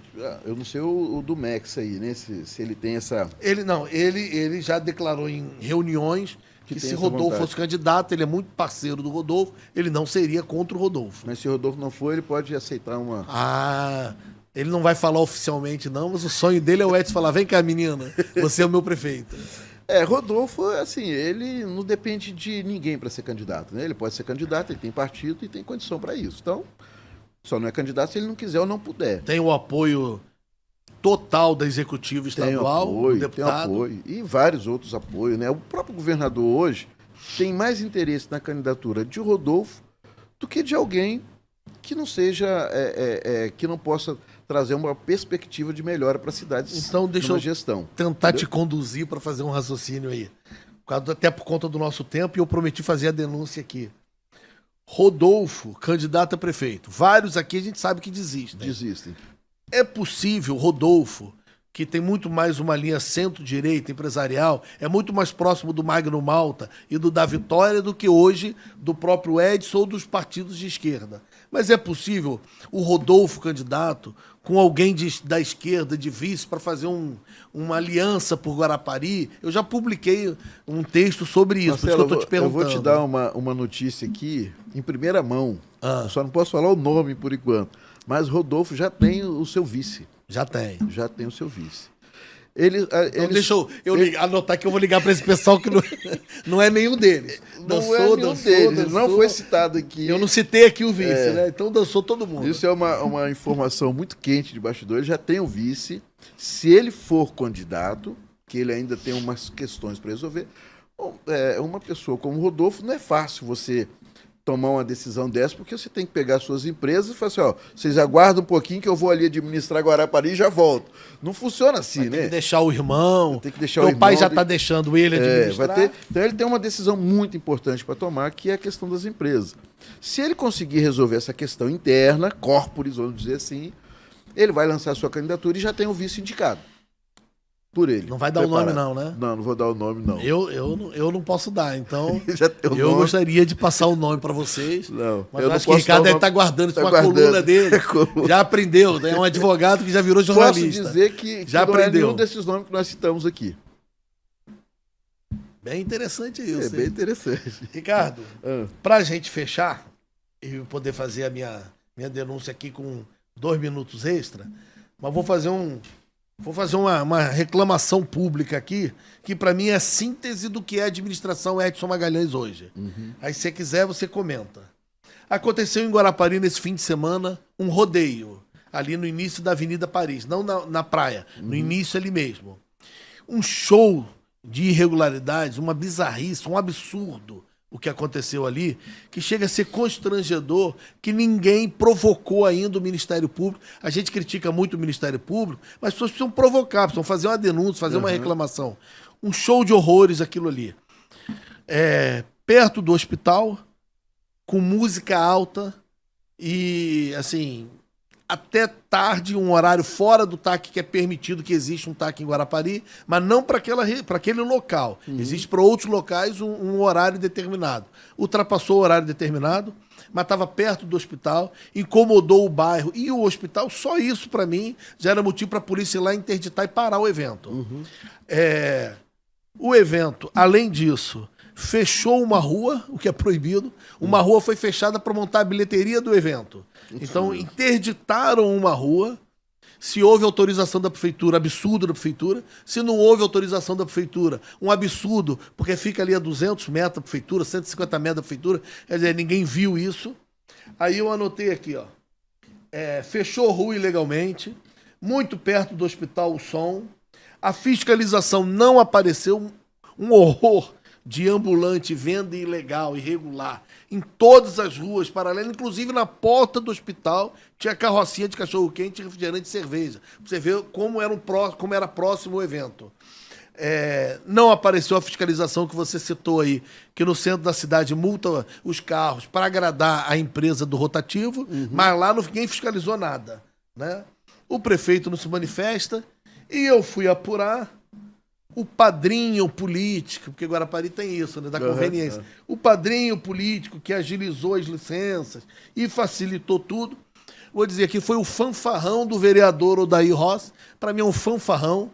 [SPEAKER 2] eu não sei o do Mex aí, né? Se ele tem essa...
[SPEAKER 1] Ele já declarou em reuniões que se Rodolfo fosse candidato, ele é muito parceiro do Rodolfo, ele não seria contra o Rodolfo.
[SPEAKER 2] Mas se o Rodolfo não for, ele pode aceitar uma...
[SPEAKER 1] Ele não vai falar oficialmente não, mas o sonho dele é o Edson falar, vem cá menina, você é o meu prefeito.
[SPEAKER 2] Rodolfo, assim, ele não depende de ninguém para ser candidato, né? Ele pode ser candidato, ele tem partido e tem condição para isso. Então... Só não é candidato se ele não quiser ou não puder.
[SPEAKER 1] Tem o apoio total da executiva estadual, do deputado.
[SPEAKER 2] Tem apoio. E vários outros apoios, né? O próprio governador hoje tem mais interesse na candidatura de Rodolfo do que de alguém que não seja, que não possa trazer uma perspectiva de melhora para a cidade.
[SPEAKER 1] Então deixa eu
[SPEAKER 2] gestão.
[SPEAKER 1] Tentar te conduzir para fazer um raciocínio aí. Até por conta do nosso tempo, e eu prometi fazer a denúncia aqui. Rodolfo, candidato a prefeito. Vários aqui a gente sabe que desistem. É possível, Rodolfo, que tem muito mais uma linha centro-direita empresarial, é muito mais próximo do Magno Malta e do da Vitória do que hoje do próprio Edson ou dos partidos de esquerda. Mas é possível o Rodolfo candidato com alguém da esquerda, de vice, para fazer uma aliança por Guarapari? Eu já publiquei um texto sobre isso,
[SPEAKER 2] Marcelo,
[SPEAKER 1] por isso que eu estou te perguntando.
[SPEAKER 2] Eu vou te dar uma notícia aqui, em primeira mão. Só não posso falar o nome por enquanto. Mas Rodolfo já tem o seu vice.
[SPEAKER 1] Já tem.
[SPEAKER 2] Já tem o seu vice.
[SPEAKER 1] Deixa eu anotar que eu vou ligar para esse pessoal que não é nenhum deles.
[SPEAKER 2] Dançou. Não foi citado aqui.
[SPEAKER 1] Eu não citei aqui o vice, né? Então dançou todo mundo.
[SPEAKER 2] Isso é uma informação muito quente de bastidor. Ele já tem o vice. Se ele for candidato, que ele ainda tem umas questões para resolver, uma pessoa como o Rodolfo, não é fácil você tomar uma decisão dessa, porque você tem que pegar suas empresas e falar assim, vocês aguardam um pouquinho que eu vou ali administrar Guarapari e já volto. Não funciona assim, né?
[SPEAKER 1] Tem que deixar o irmão.
[SPEAKER 2] Tem que deixar o irmão.
[SPEAKER 1] O pai já está deixando ele administrar.
[SPEAKER 2] Então ele tem uma decisão muito importante para tomar, que é a questão das empresas. Se ele conseguir resolver essa questão interna, corporis, vamos dizer assim, ele vai lançar a sua candidatura e já tem o vice indicado por ele.
[SPEAKER 1] Não vai dar o nome não, né?
[SPEAKER 2] Não vou dar o nome não.
[SPEAKER 1] Eu não posso dar, então
[SPEAKER 2] eu
[SPEAKER 1] gostaria de passar o nome para vocês.
[SPEAKER 2] Não,
[SPEAKER 1] mas eu acho que o Ricardo deve estar guardando isso, uma coluna dele. Já aprendeu, é um advogado que já virou jornalista.
[SPEAKER 2] Posso dizer que
[SPEAKER 1] já
[SPEAKER 2] não
[SPEAKER 1] aprendeu.
[SPEAKER 2] é nenhum desses nomes que nós citamos aqui.
[SPEAKER 1] Bem interessante isso.
[SPEAKER 2] É bem interessante.
[SPEAKER 1] Ricardo, para a gente fechar e poder fazer a minha denúncia aqui com 2 minutos extra, mas vou fazer uma reclamação pública aqui, que para mim é a síntese do que é a administração Edson Magalhães hoje. Aí se você quiser, você comenta. Aconteceu em Guarapari nesse fim de semana um rodeio, ali no início da Avenida Paris, não na praia, no início ali mesmo. Um show de irregularidades, uma bizarrice, um absurdo o que aconteceu ali, que chega a ser constrangedor, que ninguém provocou ainda o Ministério Público. A gente critica muito o Ministério Público, mas as pessoas precisam provocar, precisam fazer uma denúncia, fazer uma reclamação. Um show de horrores aquilo ali. Perto do hospital, com música alta e, assim, até tarde, um horário fora do TAC que é permitido, que existe um TAC em Guarapari, mas não para aquele local. Existe para outros locais um horário determinado. Ultrapassou o horário determinado, mas estava perto do hospital, incomodou o bairro e o hospital. Só isso, para mim, já era motivo para a polícia ir lá interditar e parar o evento. O evento, além disso, fechou uma rua, o que é proibido. Uma rua foi fechada para montar a bilheteria do evento. Então, interditaram uma rua. Se houve autorização da prefeitura, absurdo da prefeitura. Se não houve autorização da prefeitura, um absurdo, porque fica ali a 200 metros da prefeitura, 150 metros da prefeitura. Quer dizer, ninguém viu isso. Aí eu anotei aqui, ó. Fechou rua ilegalmente, muito perto do hospital o som. A fiscalização não apareceu. Um horror de ambulante, venda ilegal, irregular, em todas as ruas paralelas, inclusive na porta do hospital, tinha carrocinha de cachorro-quente, refrigerante e cerveja. Pra você ver como era próximo o evento. Não apareceu a fiscalização que você citou aí, que no centro da cidade multa os carros para agradar a empresa do rotativo, mas lá ninguém fiscalizou nada, né? O prefeito não se manifesta e eu fui apurar. O padrinho político, porque Guarapari tem isso, né, da conveniência. O padrinho político que agilizou as licenças e facilitou tudo, vou dizer aqui, foi o fanfarrão do vereador Odair Rossi. Para mim é um fanfarrão.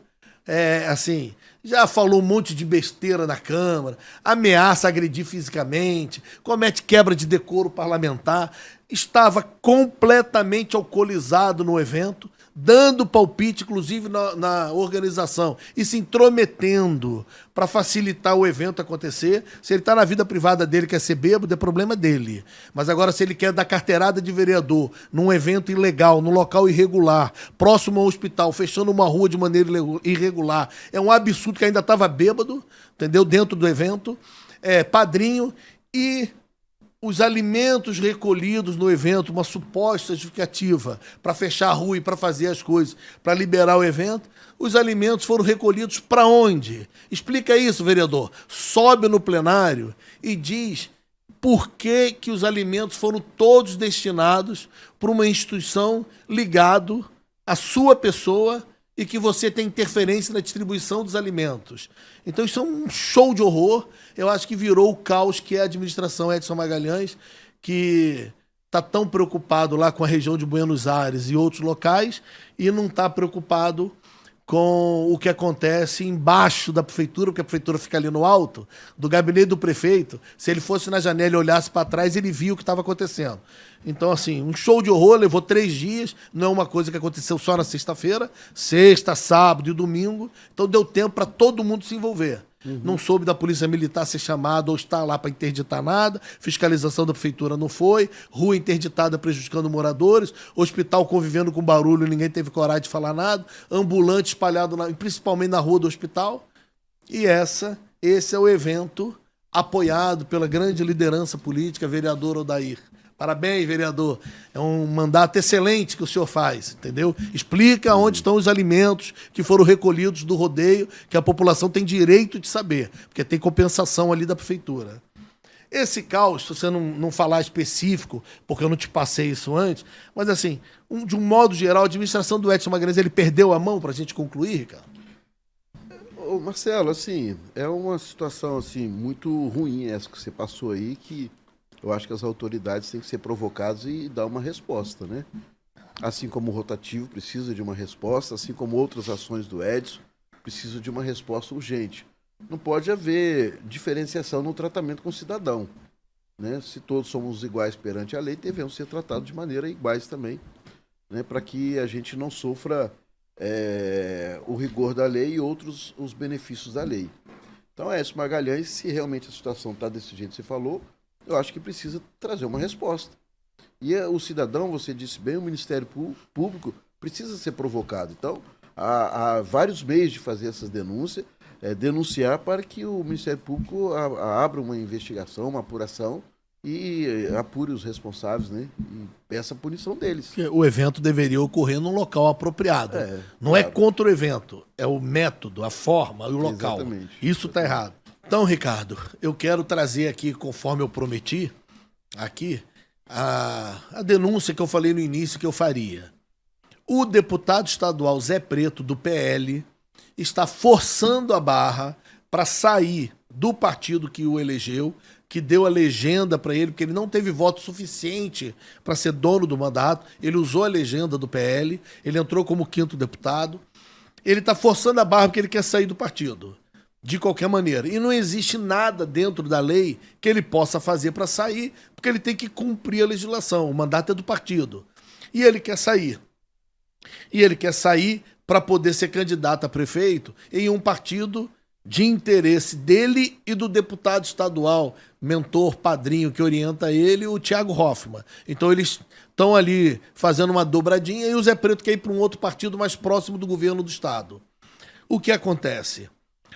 [SPEAKER 1] Assim, já falou um monte de besteira na Câmara, ameaça agredir fisicamente, comete quebra de decoro parlamentar, estava completamente alcoolizado no evento, dando palpite, inclusive, na organização e se intrometendo para facilitar o evento acontecer. Se ele está na vida privada dele, quer ser bêbado, é problema dele. Mas agora, se ele quer dar carteirada de vereador num evento ilegal, num local irregular, próximo ao hospital, fechando uma rua de maneira irregular, é um absurdo, que ainda estava bêbado, entendeu? Dentro do evento. Padrinho e os alimentos recolhidos no evento, uma suposta justificativa para fechar a rua e para fazer as coisas, para liberar o evento, os alimentos foram recolhidos para onde? Explica isso, vereador. Sobe no plenário e diz por que os alimentos foram todos destinados para uma instituição ligado à sua pessoa e que você tem interferência na distribuição dos alimentos. Então isso é um show de horror. Eu acho que virou o caos que é a administração Edson Magalhães, que está tão preocupado lá com a região de Buenos Aires e outros locais e não está preocupado com o que acontece embaixo da prefeitura, porque a prefeitura fica ali no alto, do gabinete do prefeito. Se ele fosse na janela e olhasse para trás, ele via o que estava acontecendo. Então, assim, um show de horror, levou 3 dias, não é uma coisa que aconteceu só na sexta-feira, sexta, sábado e domingo, então deu tempo para todo mundo se envolver. Não soube da polícia militar ser chamada ou estar lá para interditar nada, fiscalização da prefeitura não foi, rua interditada prejudicando moradores, hospital convivendo com barulho, ninguém teve coragem de falar nada, ambulante espalhado principalmente na rua do hospital. E esse é o evento apoiado pela grande liderança política, vereador Odair. Parabéns, vereador. É um mandato excelente que o senhor faz, entendeu? Explica onde estão os alimentos que foram recolhidos do rodeio, que a população tem direito de saber, porque tem compensação ali da prefeitura. Esse caos, se você não falar específico, porque eu não te passei isso antes, mas assim, de um modo geral, a administração do Edson Magalhães, ele perdeu a mão para a gente concluir, Ricardo?
[SPEAKER 2] Ô Marcelo, assim, é uma situação assim, muito ruim essa que você passou aí, que eu acho que as autoridades têm que ser provocadas e dar uma resposta, né? Assim como o rotativo precisa de uma resposta, assim como outras ações do Edson precisam de uma resposta urgente. não pode haver diferenciação no tratamento com o cidadão, né? Se todos somos iguais perante a lei, devemos ser tratados de maneira iguais também, né? Para que a gente não sofra o rigor da lei e outros os benefícios da lei. Então, Écio Magalhães, se realmente a situação está desse jeito que você falou, eu acho que precisa trazer uma resposta. E o cidadão, você disse bem, o Ministério Público precisa ser provocado. Então, há vários meios de fazer essas denúncias, denunciar para que o Ministério Público abra uma investigação, uma apuração e apure os responsáveis, né? E peça a punição deles.
[SPEAKER 1] O evento deveria ocorrer num local apropriado. Não
[SPEAKER 2] claro.
[SPEAKER 1] é contra o evento, é o método, a forma e o local.
[SPEAKER 2] Exatamente.
[SPEAKER 1] Isso está errado. Então, Ricardo, eu quero trazer aqui, conforme eu prometi, aqui, a denúncia que eu falei no início que eu faria. O deputado estadual Zé Preto, do PL, está forçando a barra para sair do partido que o elegeu, que deu a legenda para ele, porque ele não teve voto suficiente para ser dono do mandato. Ele usou a legenda do PL, ele entrou como 5º deputado. Ele está forçando a barra porque ele quer sair do partido, de qualquer maneira. E não existe nada dentro da lei que ele possa fazer para sair, porque ele tem que cumprir a legislação. O mandato é do partido. E ele quer sair. E ele quer sair para poder ser candidato a prefeito em um partido de interesse dele e do deputado estadual, mentor, padrinho que orienta ele, o Thiago Hoffmann. Então eles estão ali fazendo uma dobradinha e o Zé Preto quer ir para um outro partido mais próximo do governo do estado. O que acontece?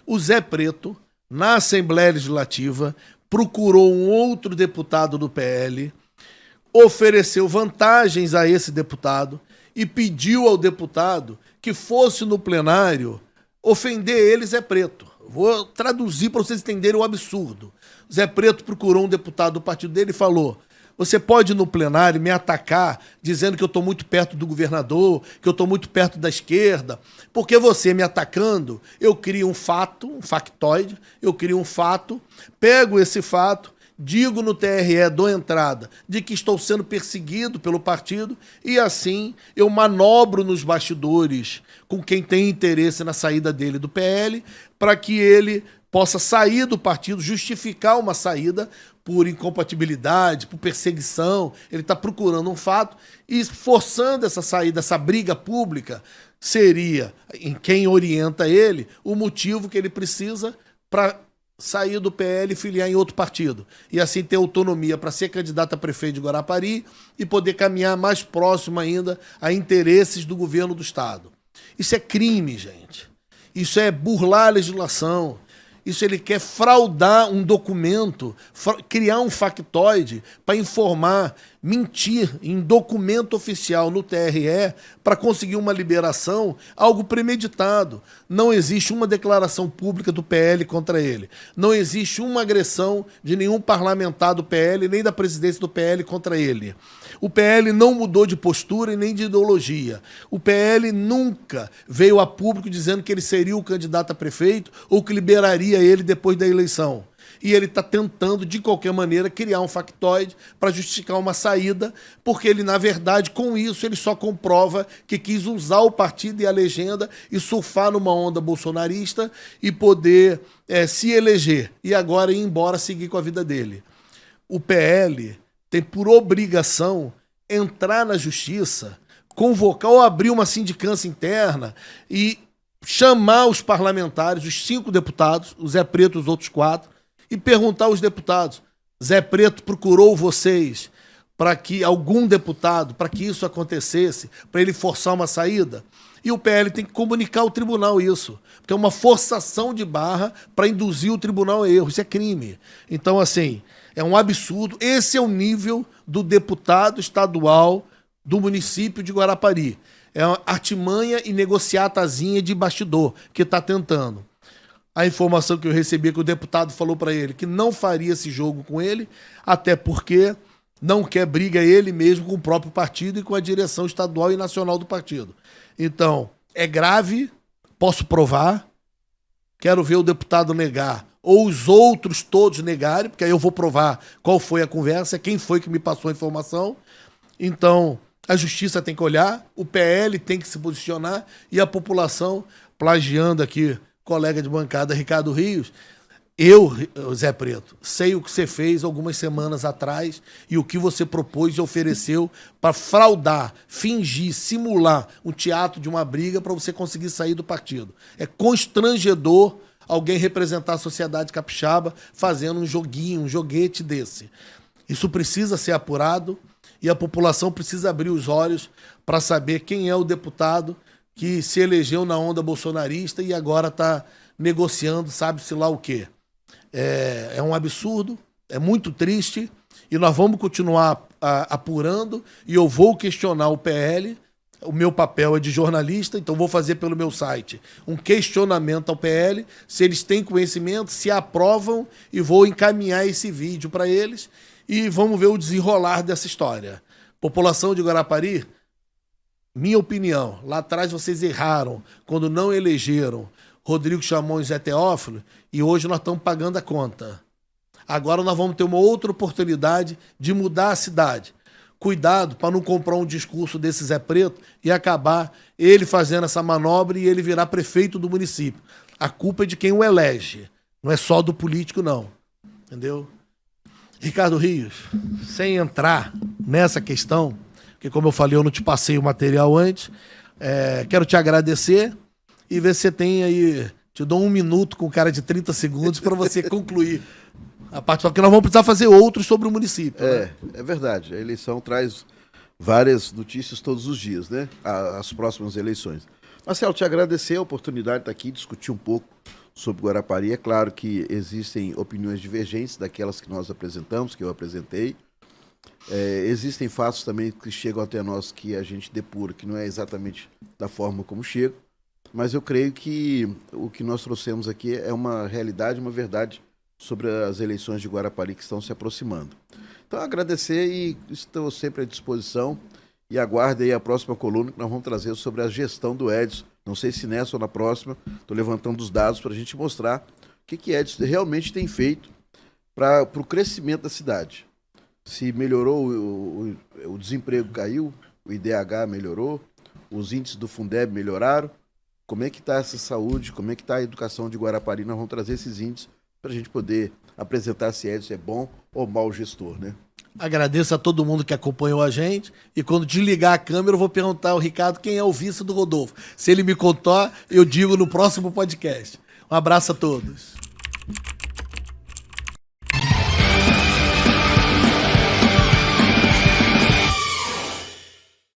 [SPEAKER 1] O Zé Preto, na Assembleia Legislativa, procurou um outro deputado do PL, ofereceu vantagens a esse deputado e pediu ao deputado que fosse no plenário ofender ele, Zé Preto. Vou traduzir para vocês entenderem o absurdo. Zé Preto procurou um deputado do partido dele e falou: você pode ir no plenário me atacar dizendo que eu estou muito perto do governador, que eu estou muito perto da esquerda, porque você me atacando, eu crio um fato, um factoide, eu crio um fato, pego esse fato, digo no TRE, dou entrada de que estou sendo perseguido pelo partido e assim eu manobro nos bastidores com quem tem interesse na saída dele do PL para que ele possa sair do partido, justificar uma saída por incompatibilidade, por perseguição. Ele está procurando um fato e forçando essa saída, essa briga pública seria, em quem orienta ele, o motivo que ele precisa para sair do PL e filiar em outro partido. E assim ter autonomia para ser candidato a prefeito de Guarapari e poder caminhar mais próximo ainda a interesses do governo do estado. Isso é crime, gente. Isso é burlar a legislação. Isso ele quer fraudar um documento, criar um factoide para informar, mentir em documento oficial no TRE para conseguir uma liberação, algo premeditado. Não existe uma declaração pública do PL contra ele. Não existe uma agressão de nenhum parlamentar do PL, nem da presidência do PL contra ele. O PL não mudou de postura e nem de ideologia. O PL nunca veio a público dizendo que ele seria o candidato a prefeito ou que liberaria ele depois da eleição. E ele está tentando, de qualquer maneira, criar um factoide para justificar uma saída, porque ele, na verdade, com isso, ele só comprova que quis usar o partido e a legenda e surfar numa onda bolsonarista e poder se eleger e agora ir embora, seguir com a vida dele. O PL tem por obrigação entrar na justiça, convocar ou abrir uma sindicância interna e chamar os parlamentares, os 5 deputados, o Zé Preto e os outros 4, e perguntar aos deputados: Zé Preto procurou vocês para que algum deputado, para que isso acontecesse, para ele forçar uma saída? E o PL tem que comunicar ao tribunal isso, porque é uma forçação de barra para induzir o tribunal a erro. Isso é crime. Então, assim, é um absurdo. Esse é o nível do deputado estadual do município de Guarapari. É uma artimanha e negociatazinha de bastidor que está tentando. A informação que eu recebi é que o deputado falou para ele que não faria esse jogo com ele, até porque não quer briga ele mesmo com o próprio partido e com a direção estadual e nacional do partido. Então, é grave, posso provar, quero ver o deputado negar, ou os outros todos negarem, porque aí eu vou provar qual foi a conversa, quem foi que me passou a informação. Então, a justiça tem que olhar, o PL tem que se posicionar e a população, plagiando aqui colega de bancada Ricardo Rios, eu, Zé Preto, sei o que você fez algumas semanas atrás e o que você propôs e ofereceu para fraudar, fingir, simular um teatro de uma briga para você conseguir sair do partido. É constrangedor alguém representar a sociedade capixaba fazendo um joguinho, um joguete desse. Isso precisa ser apurado e a população precisa abrir os olhos para saber quem é o deputado que se elegeu na onda bolsonarista e agora está negociando sabe-se lá o quê. É um absurdo, é muito triste e nós vamos continuar apurando e eu vou questionar o PL. O meu papel é de jornalista, então vou fazer pelo meu site um questionamento ao PL, se eles têm conhecimento, se aprovam e vou encaminhar esse vídeo para eles e vamos ver o desenrolar dessa história. População de Guarapari, minha opinião, lá atrás vocês erraram quando não elegeram Rodrigo Chamon e Zé Teófilo, e hoje nós estamos pagando a conta. Agora nós vamos ter uma outra oportunidade de mudar a cidade. Cuidado para não comprar um discurso desse Zé Preto e acabar ele fazendo essa manobra e ele virar prefeito do município. A culpa é de quem o elege, não é só do político, não. Entendeu? Ricardo Rios, sem entrar nessa questão, porque como eu falei, eu não te passei o material antes, quero te agradecer e ver se você tem aí, te dou 1 minuto com cara de 30 segundos para você concluir a parte, porque nós vamos precisar fazer outros sobre o município.
[SPEAKER 2] É verdade, a eleição traz várias notícias todos os dias, né? As próximas eleições. Marcelo, te agradecer a oportunidade de estar aqui, discutir um pouco sobre Guarapari. É claro que existem opiniões divergentes daquelas que nós apresentamos, que eu apresentei. Existem fatos também que chegam até nós que a gente depura, que não é exatamente da forma como chegam. Mas eu creio que o que nós trouxemos aqui é uma realidade, uma verdade sobre as eleições de Guarapari que estão se aproximando. Então, agradecer e estou sempre à disposição e aguarde aí a próxima coluna que nós vamos trazer sobre a gestão do Edson. Não sei se nessa ou na próxima, estou levantando os dados para a gente mostrar o que Edson realmente tem feito para o crescimento da cidade. Se melhorou, o desemprego caiu, o IDH melhorou, os índices do Fundeb melhoraram. Como é que está essa saúde, como é que está a educação de Guarapari? Nós vamos trazer esses índices para a gente poder apresentar se Edson é bom ou mau gestor, né?
[SPEAKER 1] Agradeço a todo mundo que acompanhou a gente e quando desligar a câmera eu vou perguntar ao Ricardo quem é o vice do Rodolfo. Se ele me contar, eu digo no próximo podcast. Um abraço a todos.